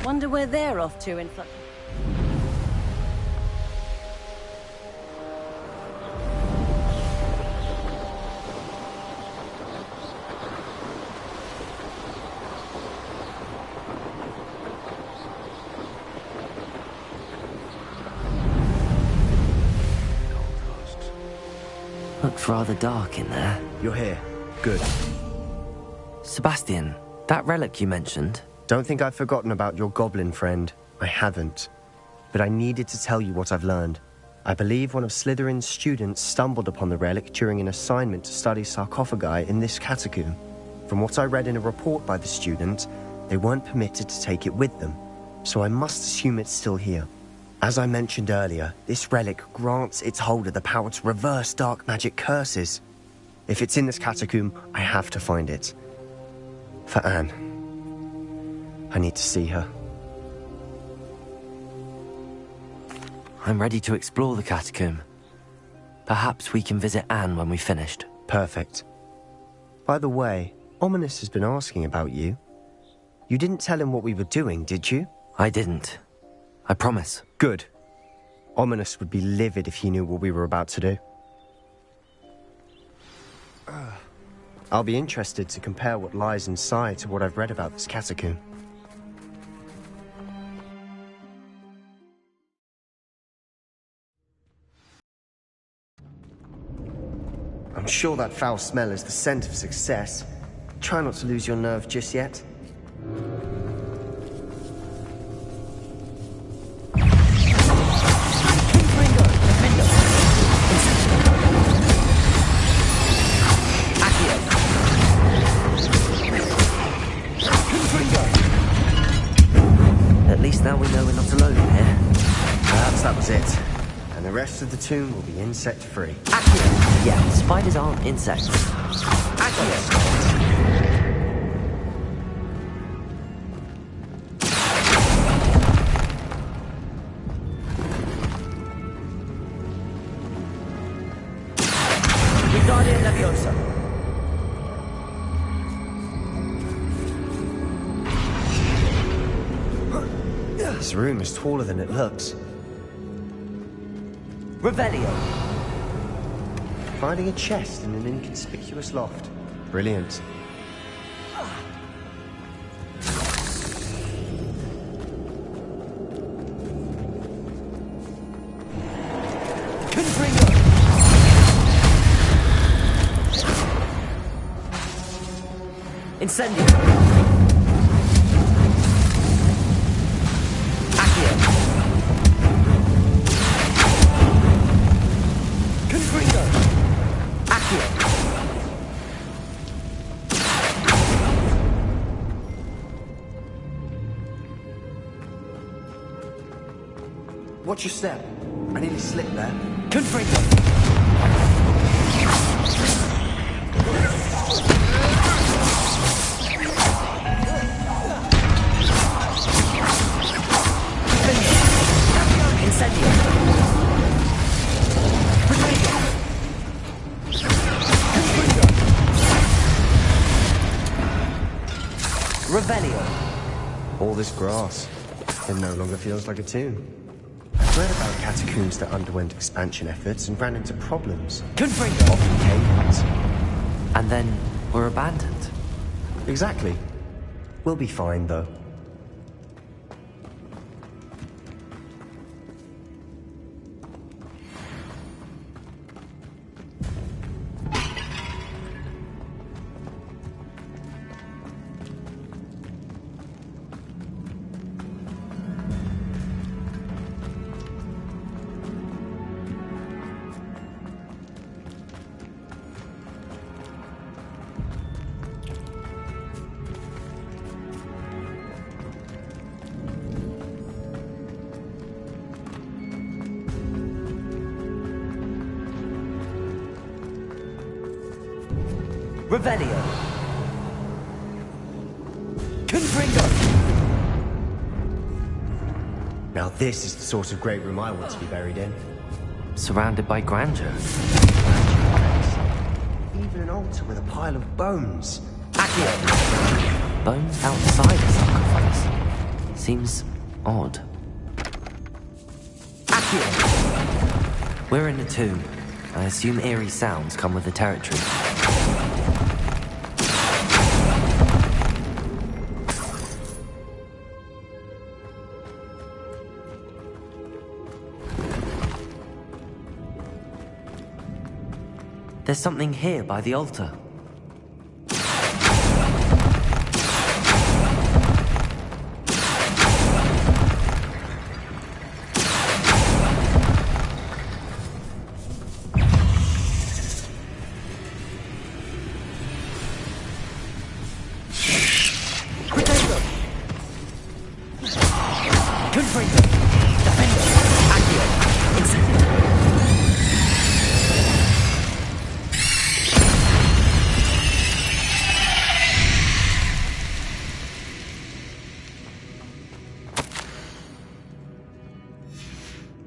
Wonder where they're off to in front. Looks rather dark in there. You're here. Good. Sebastian, that relic you mentioned... Don't think I've forgotten about your goblin friend. I haven't. But I needed to tell you what I've learned. I believe one of Slytherin's students stumbled upon the relic during an assignment to study sarcophagi in this catacomb. From what I read in a report by the student, they weren't permitted to take it with them, so I must assume it's still here. As I mentioned earlier, this relic grants its holder the power to reverse dark magic curses. If it's in this catacomb, I have to find it. For Anne. I need to see her. I'm ready to explore the catacomb. Perhaps we can visit Anne when we've finished. Perfect. By the way, Ominous has been asking about you. You didn't tell him what we were doing, did you? I didn't. I promise. Good. Ominous would be livid if he knew what we were about to do. I'll be interested to compare what lies inside to what I've read about this catacomb. I'm sure that foul smell is the scent of success. Try not to lose your nerve just yet. At least now we know we're not alone here. Perhaps that was it. And the rest of the tomb will be insect-free. Yeah, spiders aren't insects. Wingardium Leviosa. This room is taller than it looks. Revelio. Finding a chest in an inconspicuous loft. Brilliant. Incendio. Accio. Confringo. Accio. Watch your step. I nearly slipped there. Confringo. Revelio. All this grass. It no longer feels like a tomb. I've read about catacombs that underwent expansion efforts and ran into problems. Confringo. Often cave-ins. And then were abandoned. Exactly. We'll be fine, though. Revelio. Confringo. Now this is the sort of great room I want to be buried in. Surrounded by grandeur. Even an altar with a pile of bones. Accio. Bones outside a sarcophagus. Seems odd. Accio. We're in a tomb. I assume eerie sounds come with the territory. There's something here by the altar.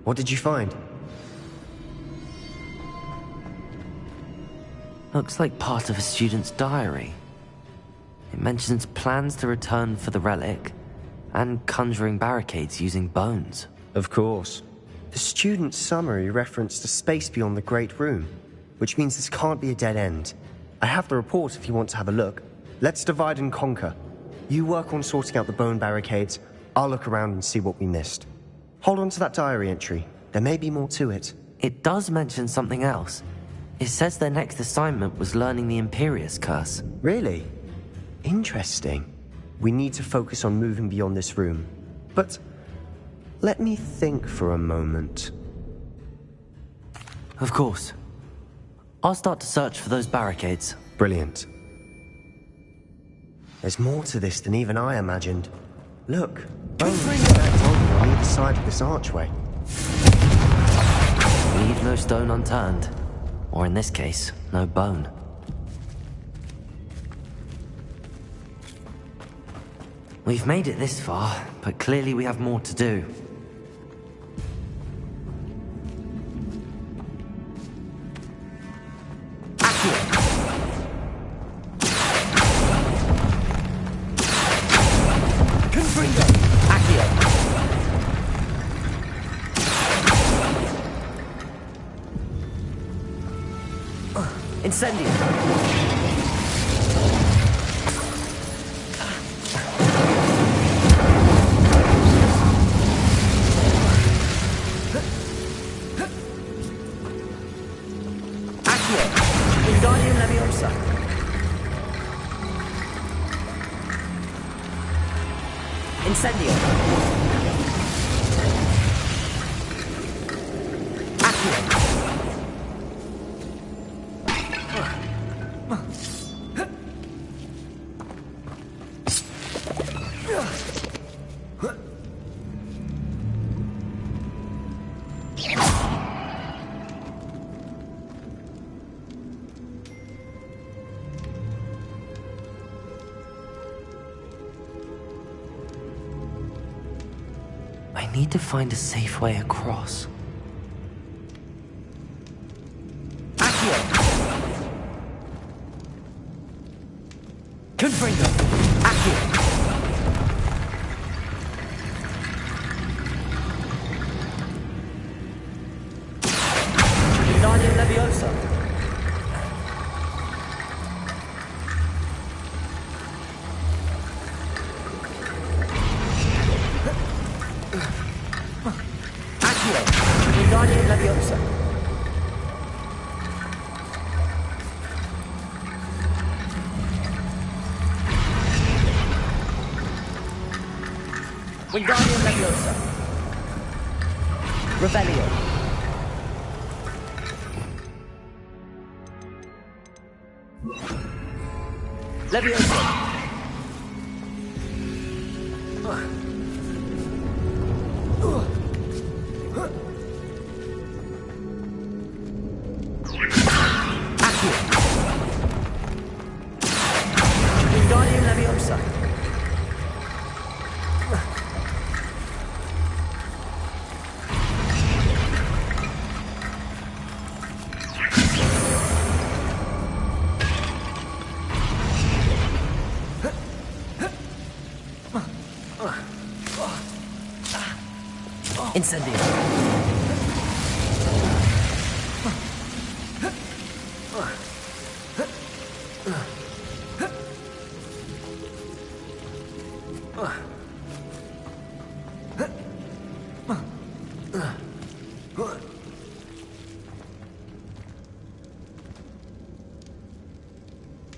What did you find? Looks like part of a student's diary. It mentions plans to return for the relic and conjuring barricades using bones. Of course. The student's summary referenced a space beyond the Great Room, which means this can't be a dead end. I have the report if you want to have a look. Let's divide and conquer. You work on sorting out the bone barricades. I'll look around and see what we missed. Hold on to that diary entry. There may be more to it. It does mention something else. It says their next assignment was learning the Imperius Curse. Really? Interesting. We need to focus on moving beyond this room. But let me think for a moment. Of course. I'll start to search for those barricades. Brilliant. There's more to this than even I imagined. Look, bones stacked on either side of this archway. Leave no stone unturned. Or in this case, no bone. We've made it this far, but clearly we have more to do. Incendio! Accio! Wingardium Leviosa! Incendio! Accio! I need to find a safe way across. Accio! Confringo! Accio! Wingardium Leviosa! Accio! Wingardium Leviosa! Wingardium Leviosa! Revelio! Leviosa! Accio! Wingardium Leviosa! Incendio!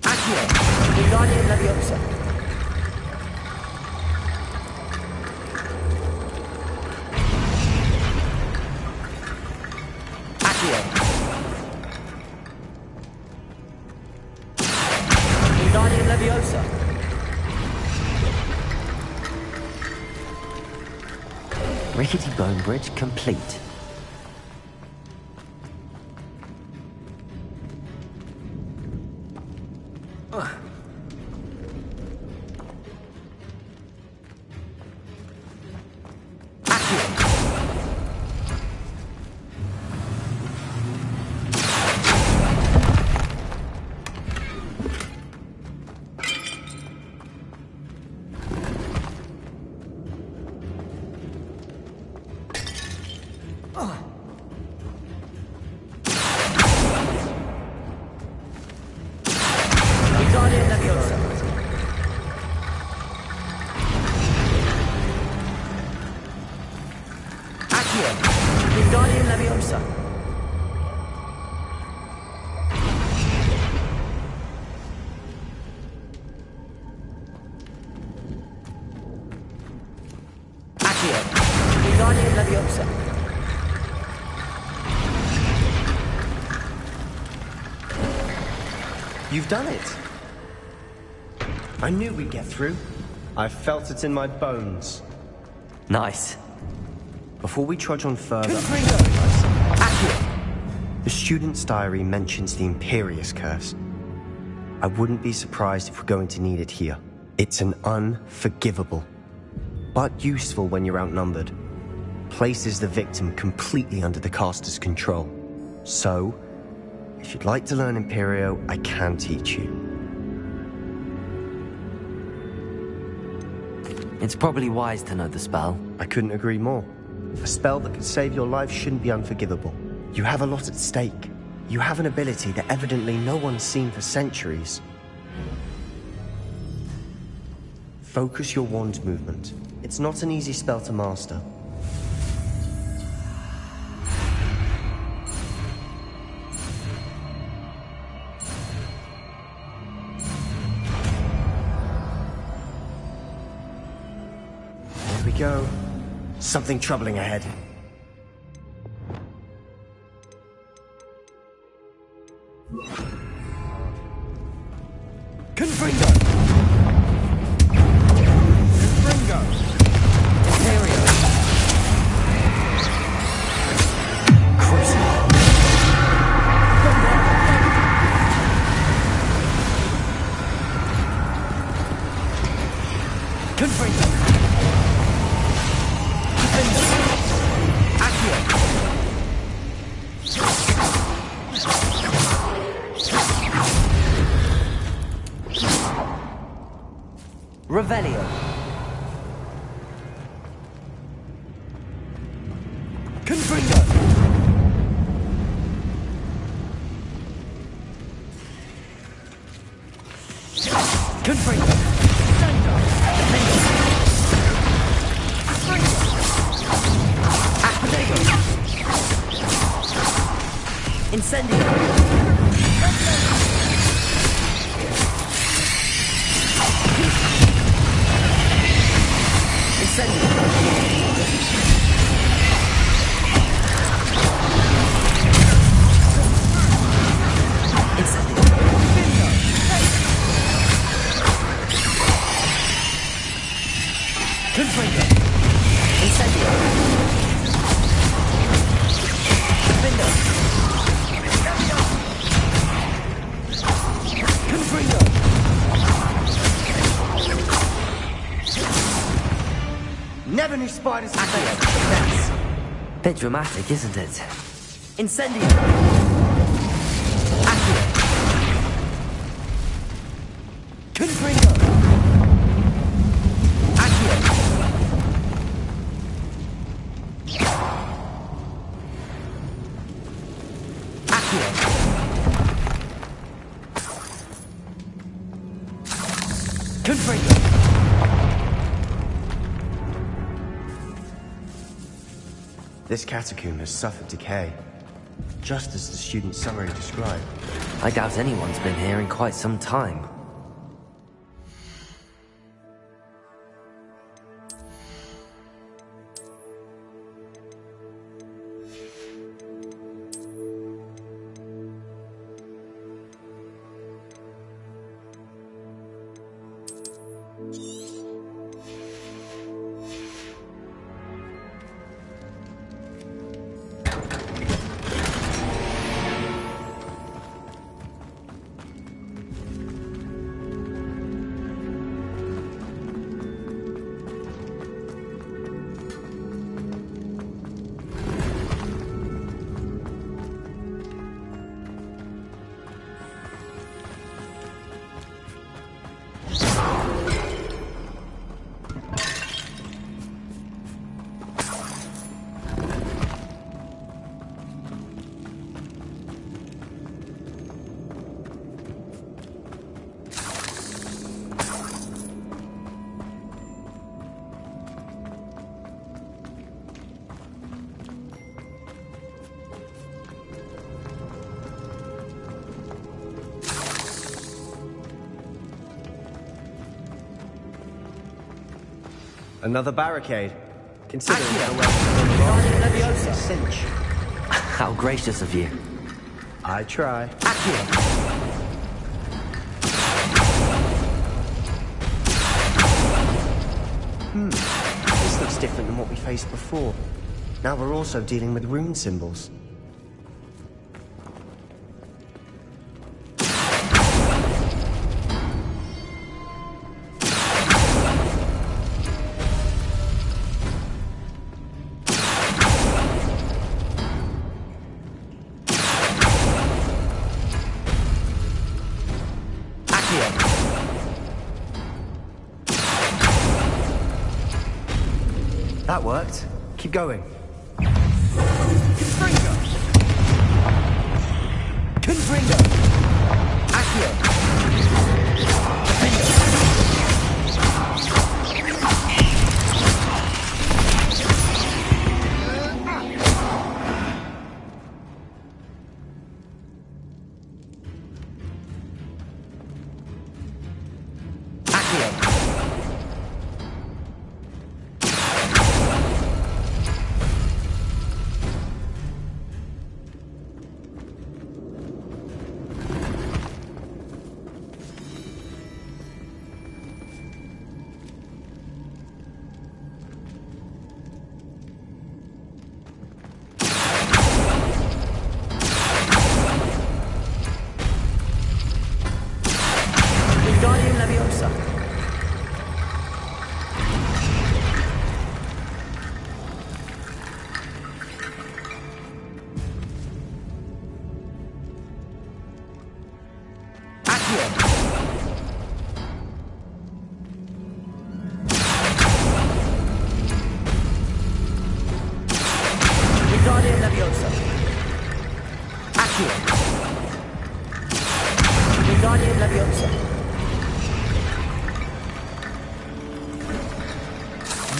Accio! Wingardium Leviosa! Accio! Wingardium Leviosa! Rickety bone bridge complete. Wingardium You've done it. I knew we'd get through. I felt it in my bones. Nice. Before we trudge on further... The student's diary mentions the Imperious Curse. I wouldn't be surprised if we're going to need it here. It's an unforgivable, but useful when you're outnumbered. Places the victim completely under the caster's control. So, if you'd like to learn Imperio, I can teach you. It's probably wise to know the spell. I couldn't agree more. A spell that could save your life shouldn't be unforgivable. You have a lot at stake. You have an ability that evidently no one's seen for centuries. Focus your wand's movement. It's not an easy spell to master. There we go. Something troubling ahead. Confringo! Confringo! Imperio! Crucible! Confringo! Revelio. Confringo. Confringo. Defendo. Activago. Incendio. Never knew spiders could make success. Bit dramatic, isn't it? Incendio. Accurate. Confringo. Accurate. Accurate. Confringo. This catacomb has suffered decay, just as the student's summary described. I doubt anyone's been here in quite some time. Another barricade. Considering Leviosa. cinch. How gracious of you. I try. This looks different than what we faced before. Now we're also dealing with rune symbols. That worked. Keep going. Confringo! Confringo! Accio! Defender!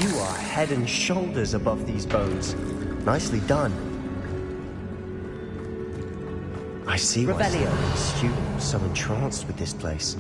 You are head and shoulders above these bones. Nicely done. I see why the student was so entranced with this place.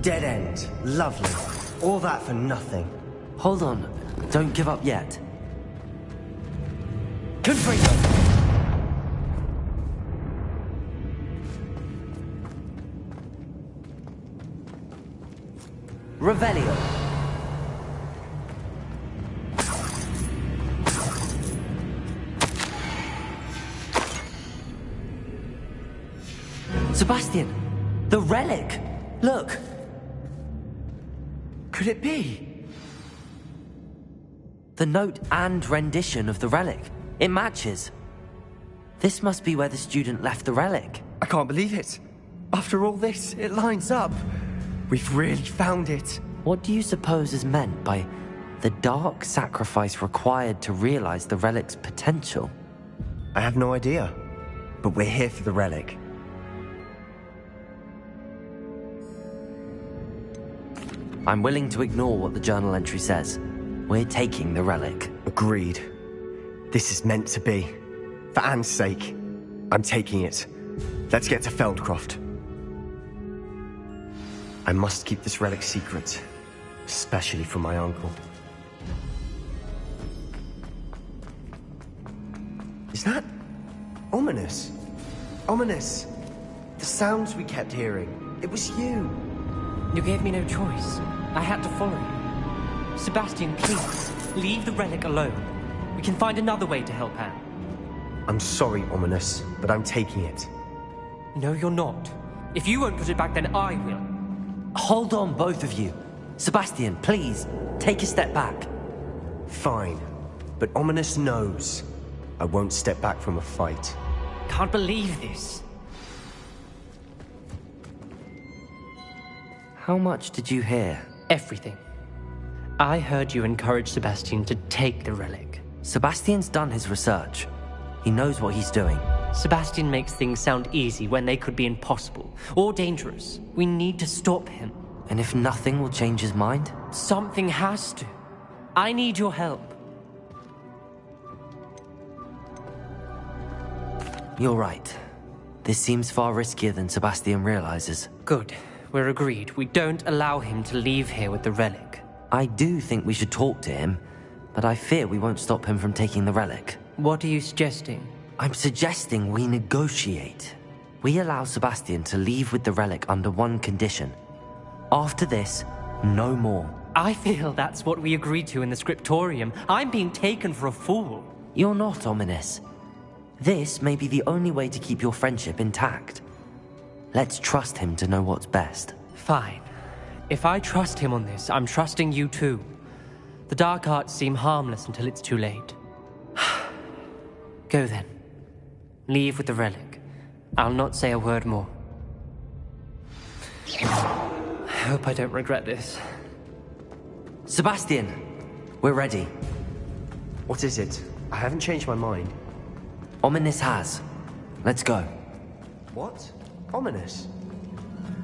Dead end. Lovely. All that for nothing. Hold on. Don't give up yet. Confringo! Revelio. Sebastian! The relic! Look! Could it be? The note and rendition of the relic. It matches. This must be where the student left the relic. I can't believe it. After all this, it lines up. We've really found it. What do you suppose is meant by the dark sacrifice required to realize the relic's potential? I have no idea. But we're here for the relic. I'm willing to ignore what the journal entry says. We're taking the relic. Agreed. This is meant to be. For Anne's sake, I'm taking it. Let's get to Feldcroft. I must keep this relic secret, especially from my uncle. Is that ominous? Ominous! The sounds we kept hearing. It was you. You gave me no choice. I had to follow you. Sebastian, please, leave the relic alone. We can find another way to help Anne. I'm sorry, Ominous, but I'm taking it. No, you're not. If you won't put it back, then I will. Hold on, both of you. Sebastian, please, take a step back. Fine, but Ominous knows I won't step back from a fight. Can't believe this. How much did you hear? Everything. I heard you encourage Sebastian to take the relic. Sebastian's done his research. He knows what he's doing. Sebastian makes things sound easy when they could be impossible or dangerous. We need to stop him. And if nothing will change his mind? Something has to. I need your help. You're right. This seems far riskier than Sebastian realizes. Good. We're agreed. We don't allow him to leave here with the relic. I do think we should talk to him, but I fear we won't stop him from taking the relic. What are you suggesting? I'm suggesting we negotiate. We allow Sebastian to leave with the relic under one condition. After this, no more. I feel that's what we agreed to in the scriptorium. I'm being taken for a fool. You're not, Ominous. This may be the only way to keep your friendship intact. Let's trust him to know what's best. Fine. If I trust him on this, I'm trusting you too. The dark arts seem harmless until it's too late. Go then. Leave with the relic. I'll not say a word more. I hope I don't regret this. Sebastian, we're ready. What is it? I haven't changed my mind. Ominous has. Let's go. What? Ominous?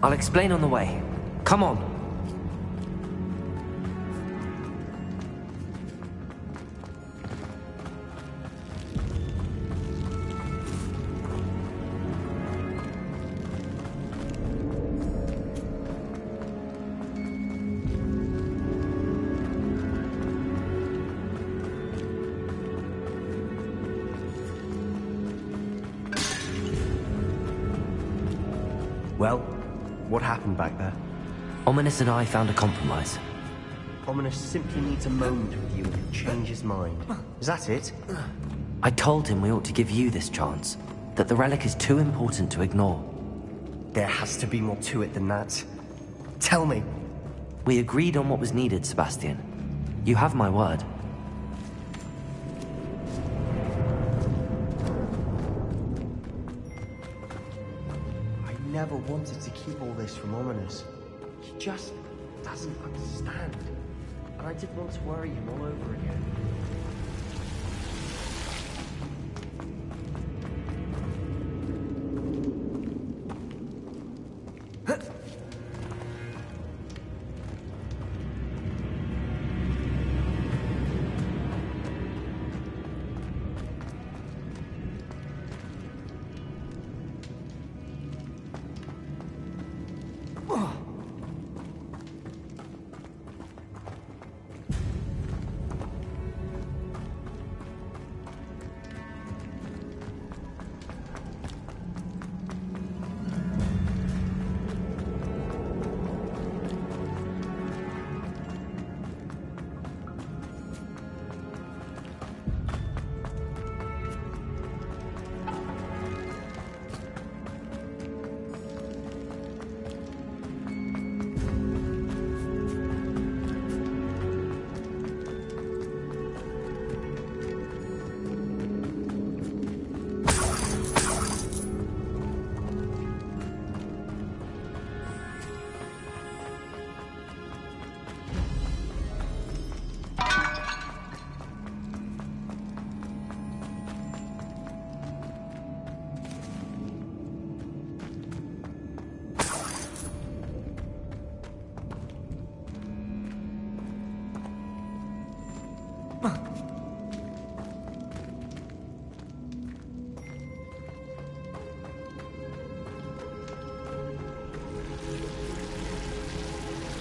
I'll explain on the way. Come on. Well, what happened back there? Ominous and I found a compromise. Ominous simply needs a moment with you and he'll change his mind. Is that it? I told him we ought to give you this chance, that the relic is too important to ignore. There has to be more to it than that. Tell me. We agreed on what was needed, Sebastian. You have my word. I never wanted to keep all this from Ominous. He just doesn't understand. And I didn't want to worry him all over again.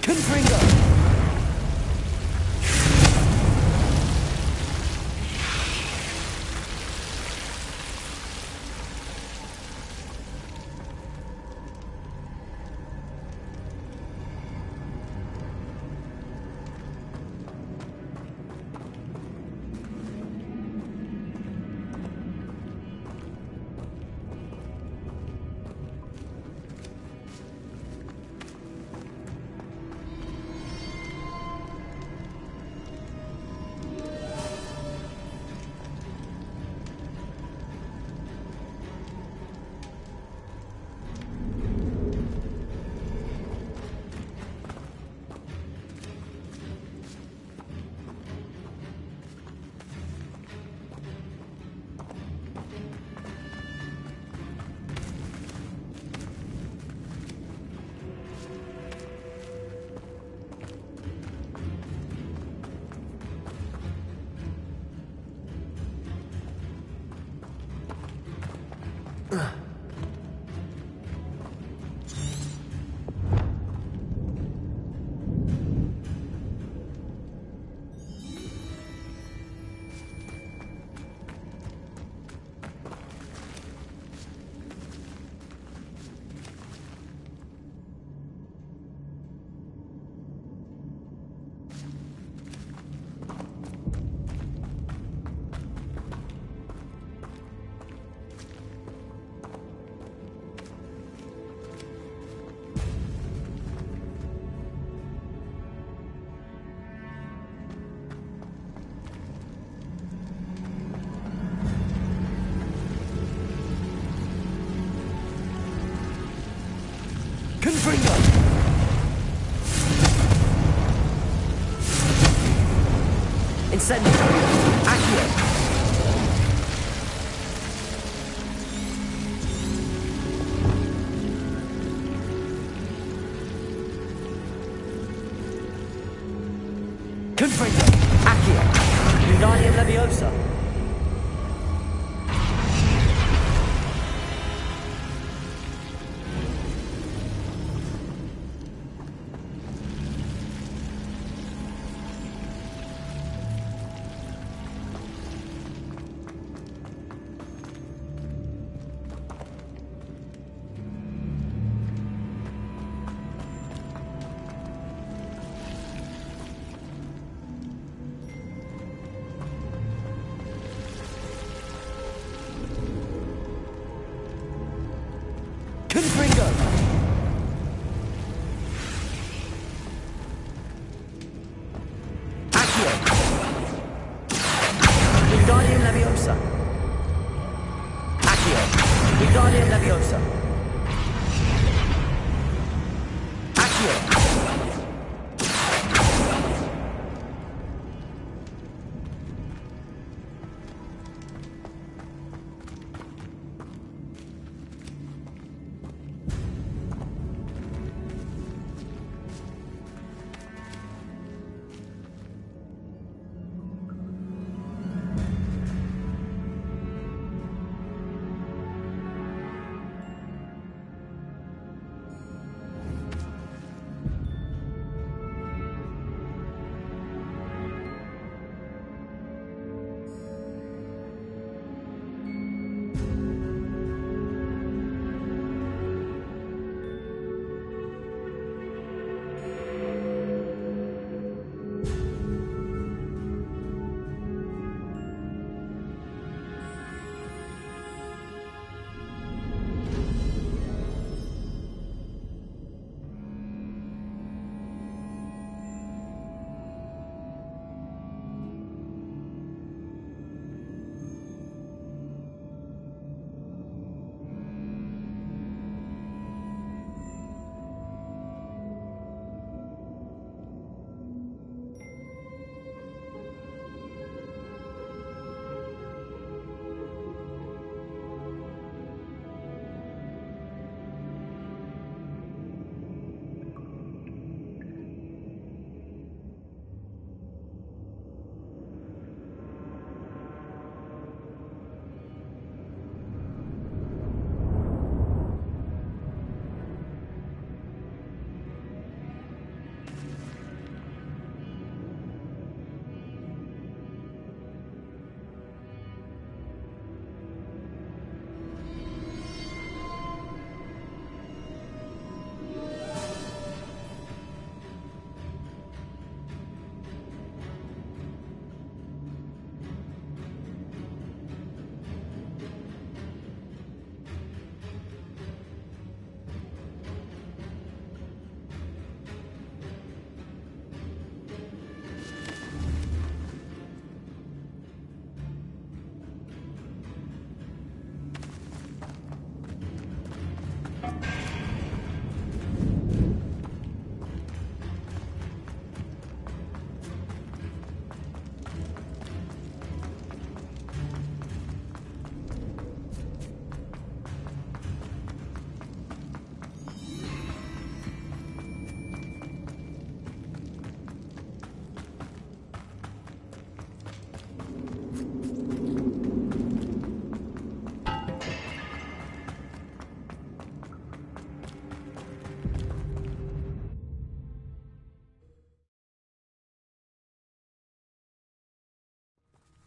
Confringo! Confringo! Incendio! Accio! Confringo! Accio! Wingardium Leviosa! Confringo! Accio! Wingardium Leviosa! Accio! Wingardium Leviosa! Accio!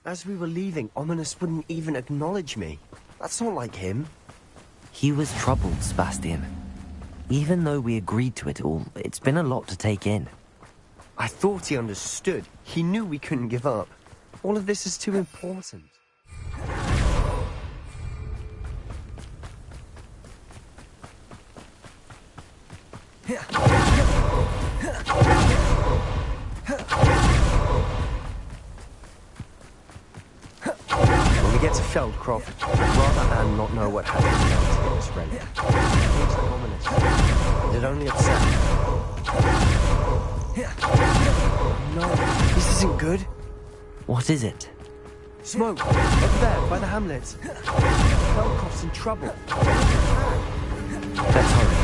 As we were leaving, Ominous wouldn't even acknowledge me. That's not like him. He was troubled, Sebastian. Even though we agreed to it all, it's been a lot to take in. I thought he understood. He knew we couldn't give up. All of this is too important. When we get to Feldcroft, I'd rather Anne not know what happened to get this ready. It looks like Ominous. It'd only upset me. No, this isn't good. What is it? Smoke, up there, by the hamlet. Feldcroft's in trouble. Let's hurry.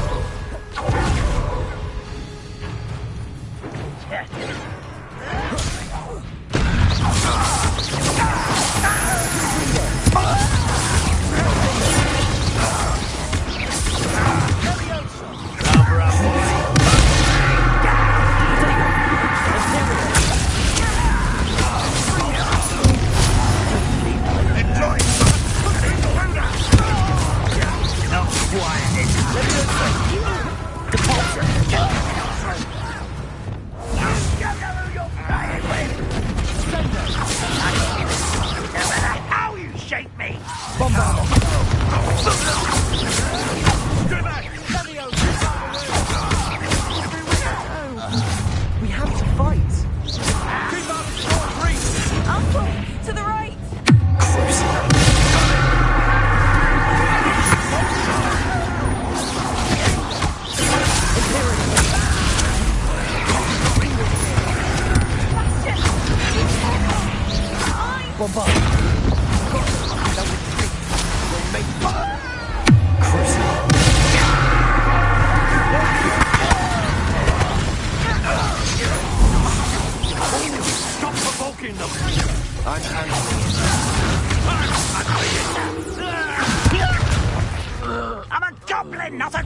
We have to fight. Uncle, to the right. Stop provoking them! I'm handling it. I'm a goblin, not a...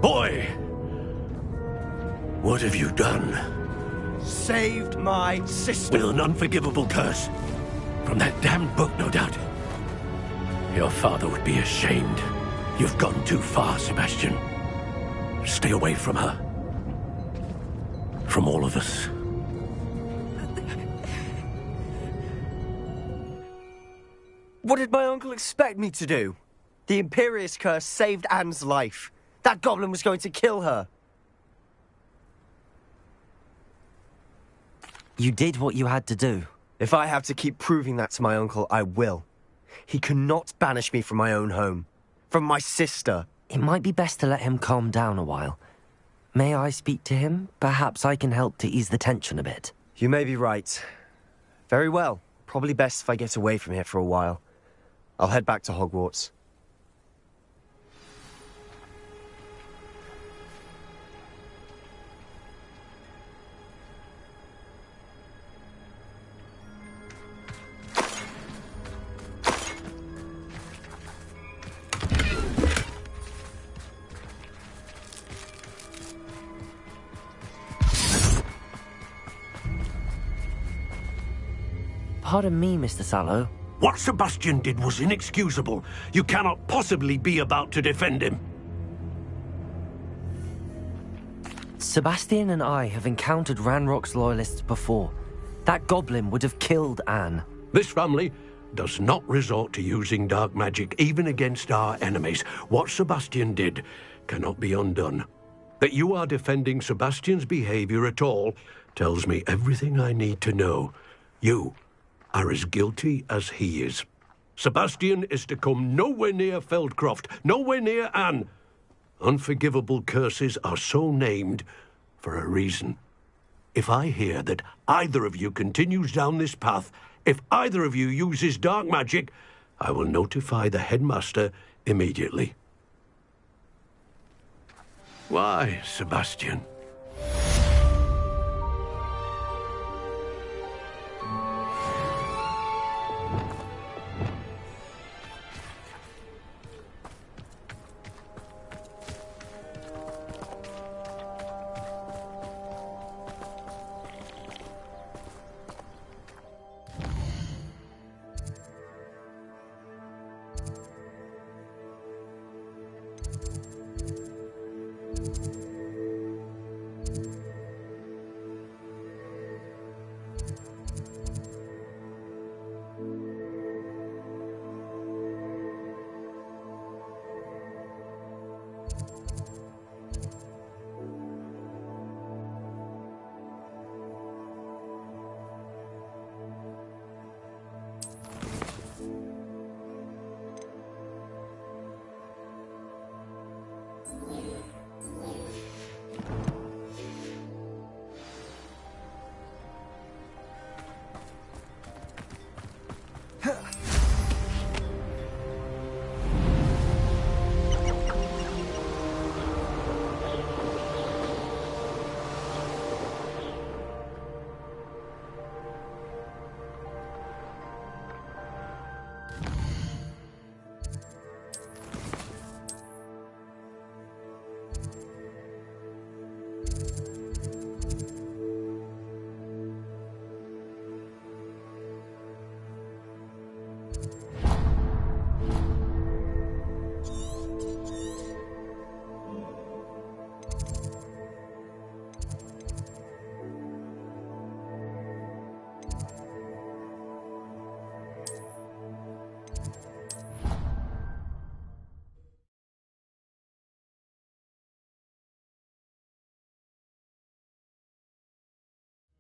Boy! What have you done? Saved my sister. With an unforgivable curse. From that damned book, no doubt. Your father would be ashamed. You've gone too far, Sebastian. Stay away from her. From all of us. What did my uncle expect me to do? The Imperious curse saved Anne's life. That goblin was going to kill her. You did what you had to do. If I have to keep proving that to my uncle, I will. He cannot banish me from my own home. From my sister. It might be best to let him calm down a while. May I speak to him? Perhaps I can help to ease the tension a bit. You may be right. Very well. Probably best if I get away from here for a while. I'll head back to Hogwarts. Pardon me, Mr. Sallow. What Sebastian did was inexcusable. You cannot possibly be about to defend him. Sebastian and I have encountered Ranrock's loyalists before. That goblin would have killed Anne. This family does not resort to using dark magic, even against our enemies. What Sebastian did cannot be undone. That you are defending Sebastian's behavior at all tells me everything I need to know. You are as guilty as he is. Sebastian is to come nowhere near Feldcroft, nowhere near Anne. Unforgivable curses are so named for a reason. If I hear that either of you continues down this path, if either of you uses dark magic, I will notify the headmaster immediately. Why, Sebastian?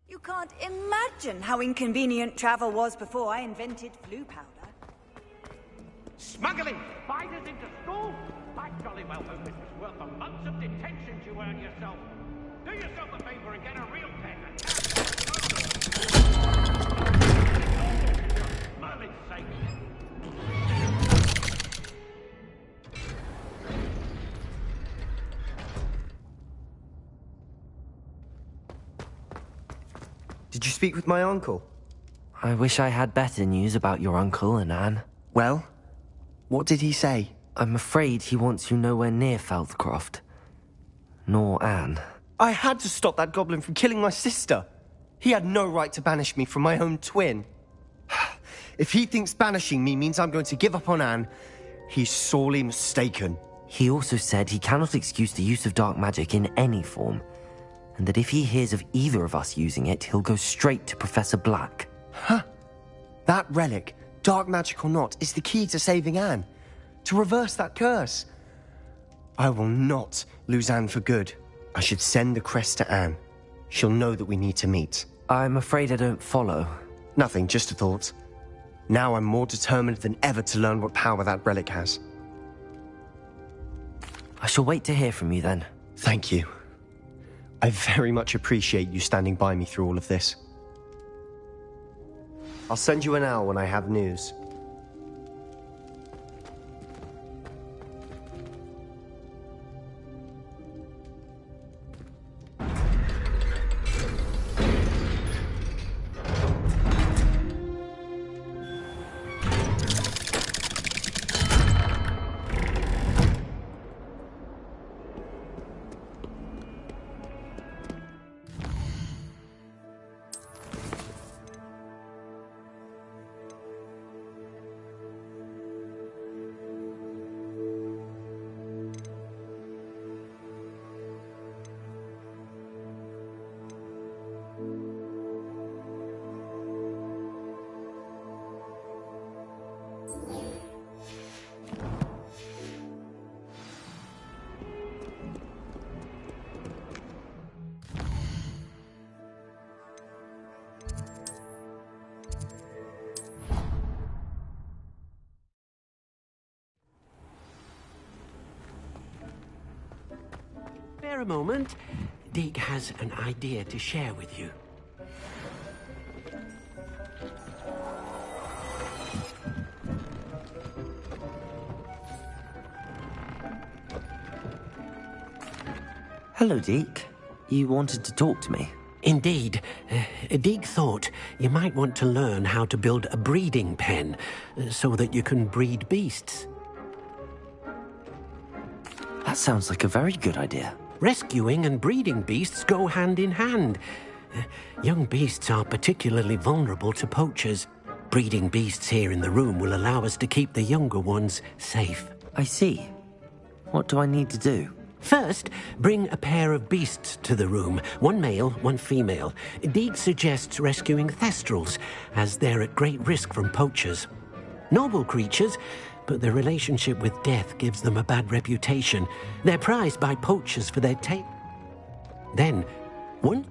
You can't imagine how inconvenient travel was before I invented flu powder. Smuggling spiders into school? I jolly well hope it was worth the months of detention you earned yourself. Do yourself a favor and get a real pen. Merlin's sake. Did you speak with my uncle? I wish I had better news about your uncle and Anne. Well, what did he say? I'm afraid he wants you nowhere near Feldcroft. Nor Anne. I had to stop that goblin from killing my sister. He had no right to banish me from my own twin. If he thinks banishing me means I'm going to give up on Anne, he's sorely mistaken. He also said he cannot excuse the use of dark magic in any form, and that if he hears of either of us using it, he'll go straight to Professor Black. Huh. That relic, dark magic or not, is the key to saving Anne. To reverse that curse. I will not lose Anne for good. I should send the crest to Anne. She'll know that we need to meet. I'm afraid I don't follow. Nothing, just a thought. Now I'm more determined than ever to learn what power that relic has. I shall wait to hear from you then. Thank you. I very much appreciate you standing by me through all of this. I'll send you an owl when I have news. spare a moment? Deke has an idea to share with you. Hello, Deke. You wanted to talk to me? Indeed. Deke thought you might want to learn how to build a breeding pen so that you can breed beasts. That sounds like a very good idea. Rescuing and breeding beasts go hand in hand. Young beasts are particularly vulnerable to poachers. Breeding beasts here in the room will allow us to keep the younger ones safe. I see. What do I need to do? First, bring a pair of beasts to the room. One male, one female. Deke suggests rescuing thestrals, as they're at great risk from poachers. Noble creatures, but their relationship with death gives them a bad reputation. They're prized by poachers for their taste. Then, one...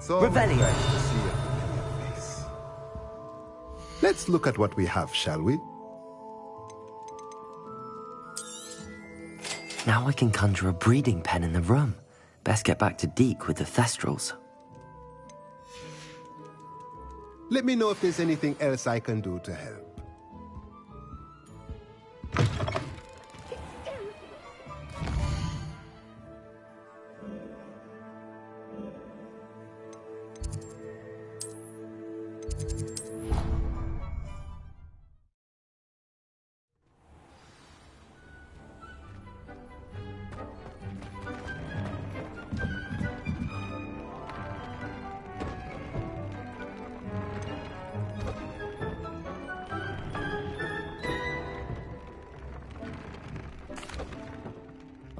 It's always Revelio. nice to see a familiar face. Let's look at what we have, shall we? Now I can conjure a breeding pen in the room. Best get back to Deke with the thestrals. Let me know if there's anything else I can do to help.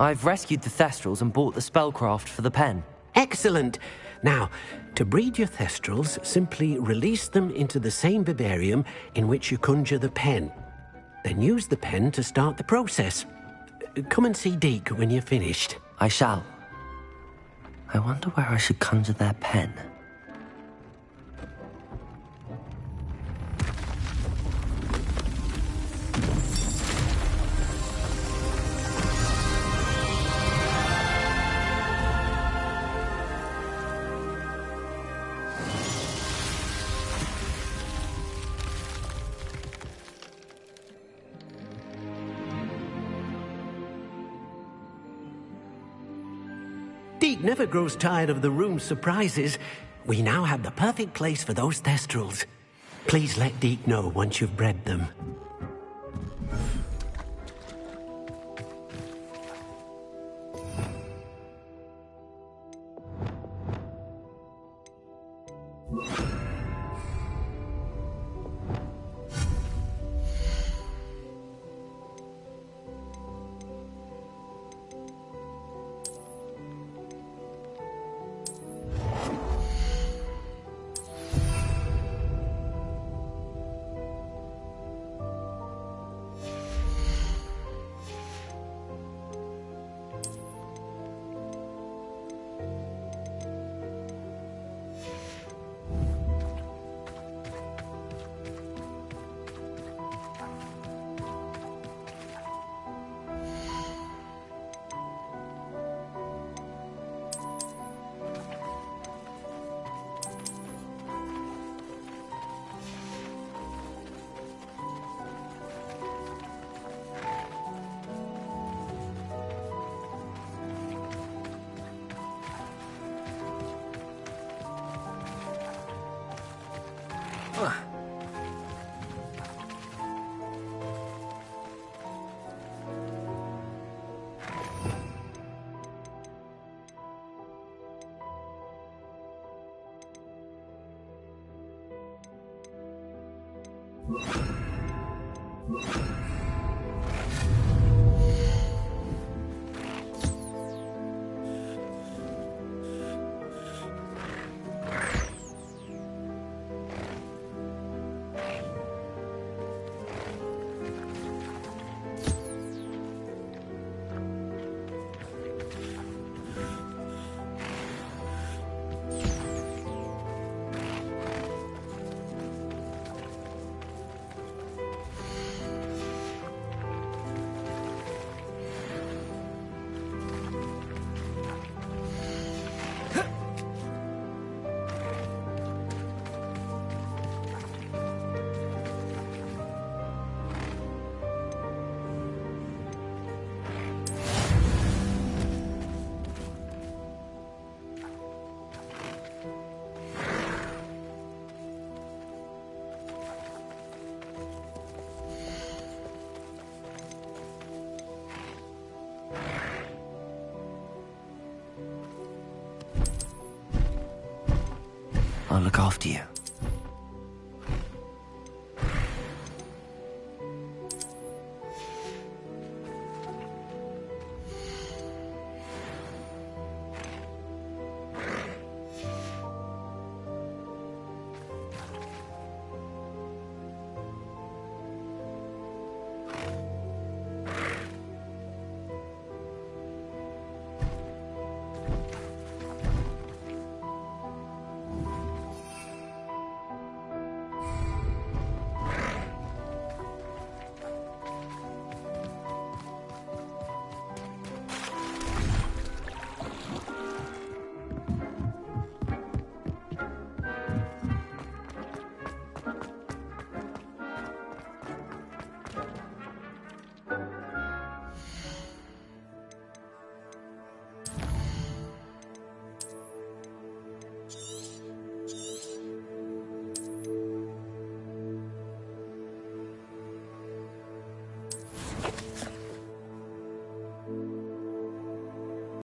I've rescued the thestrals and bought the spellcraft for the pen. Excellent! Now, to breed your thestrals, simply release them into the same vivarium in which you conjure the pen. Then use the pen to start the process. Come and see Deke when you're finished. I shall. I wonder where I should conjure their pen. Deke never grows tired of the room's surprises. We now have the perfect place for those thestrals. Please let Deke know once you've bred them. I'll look after you.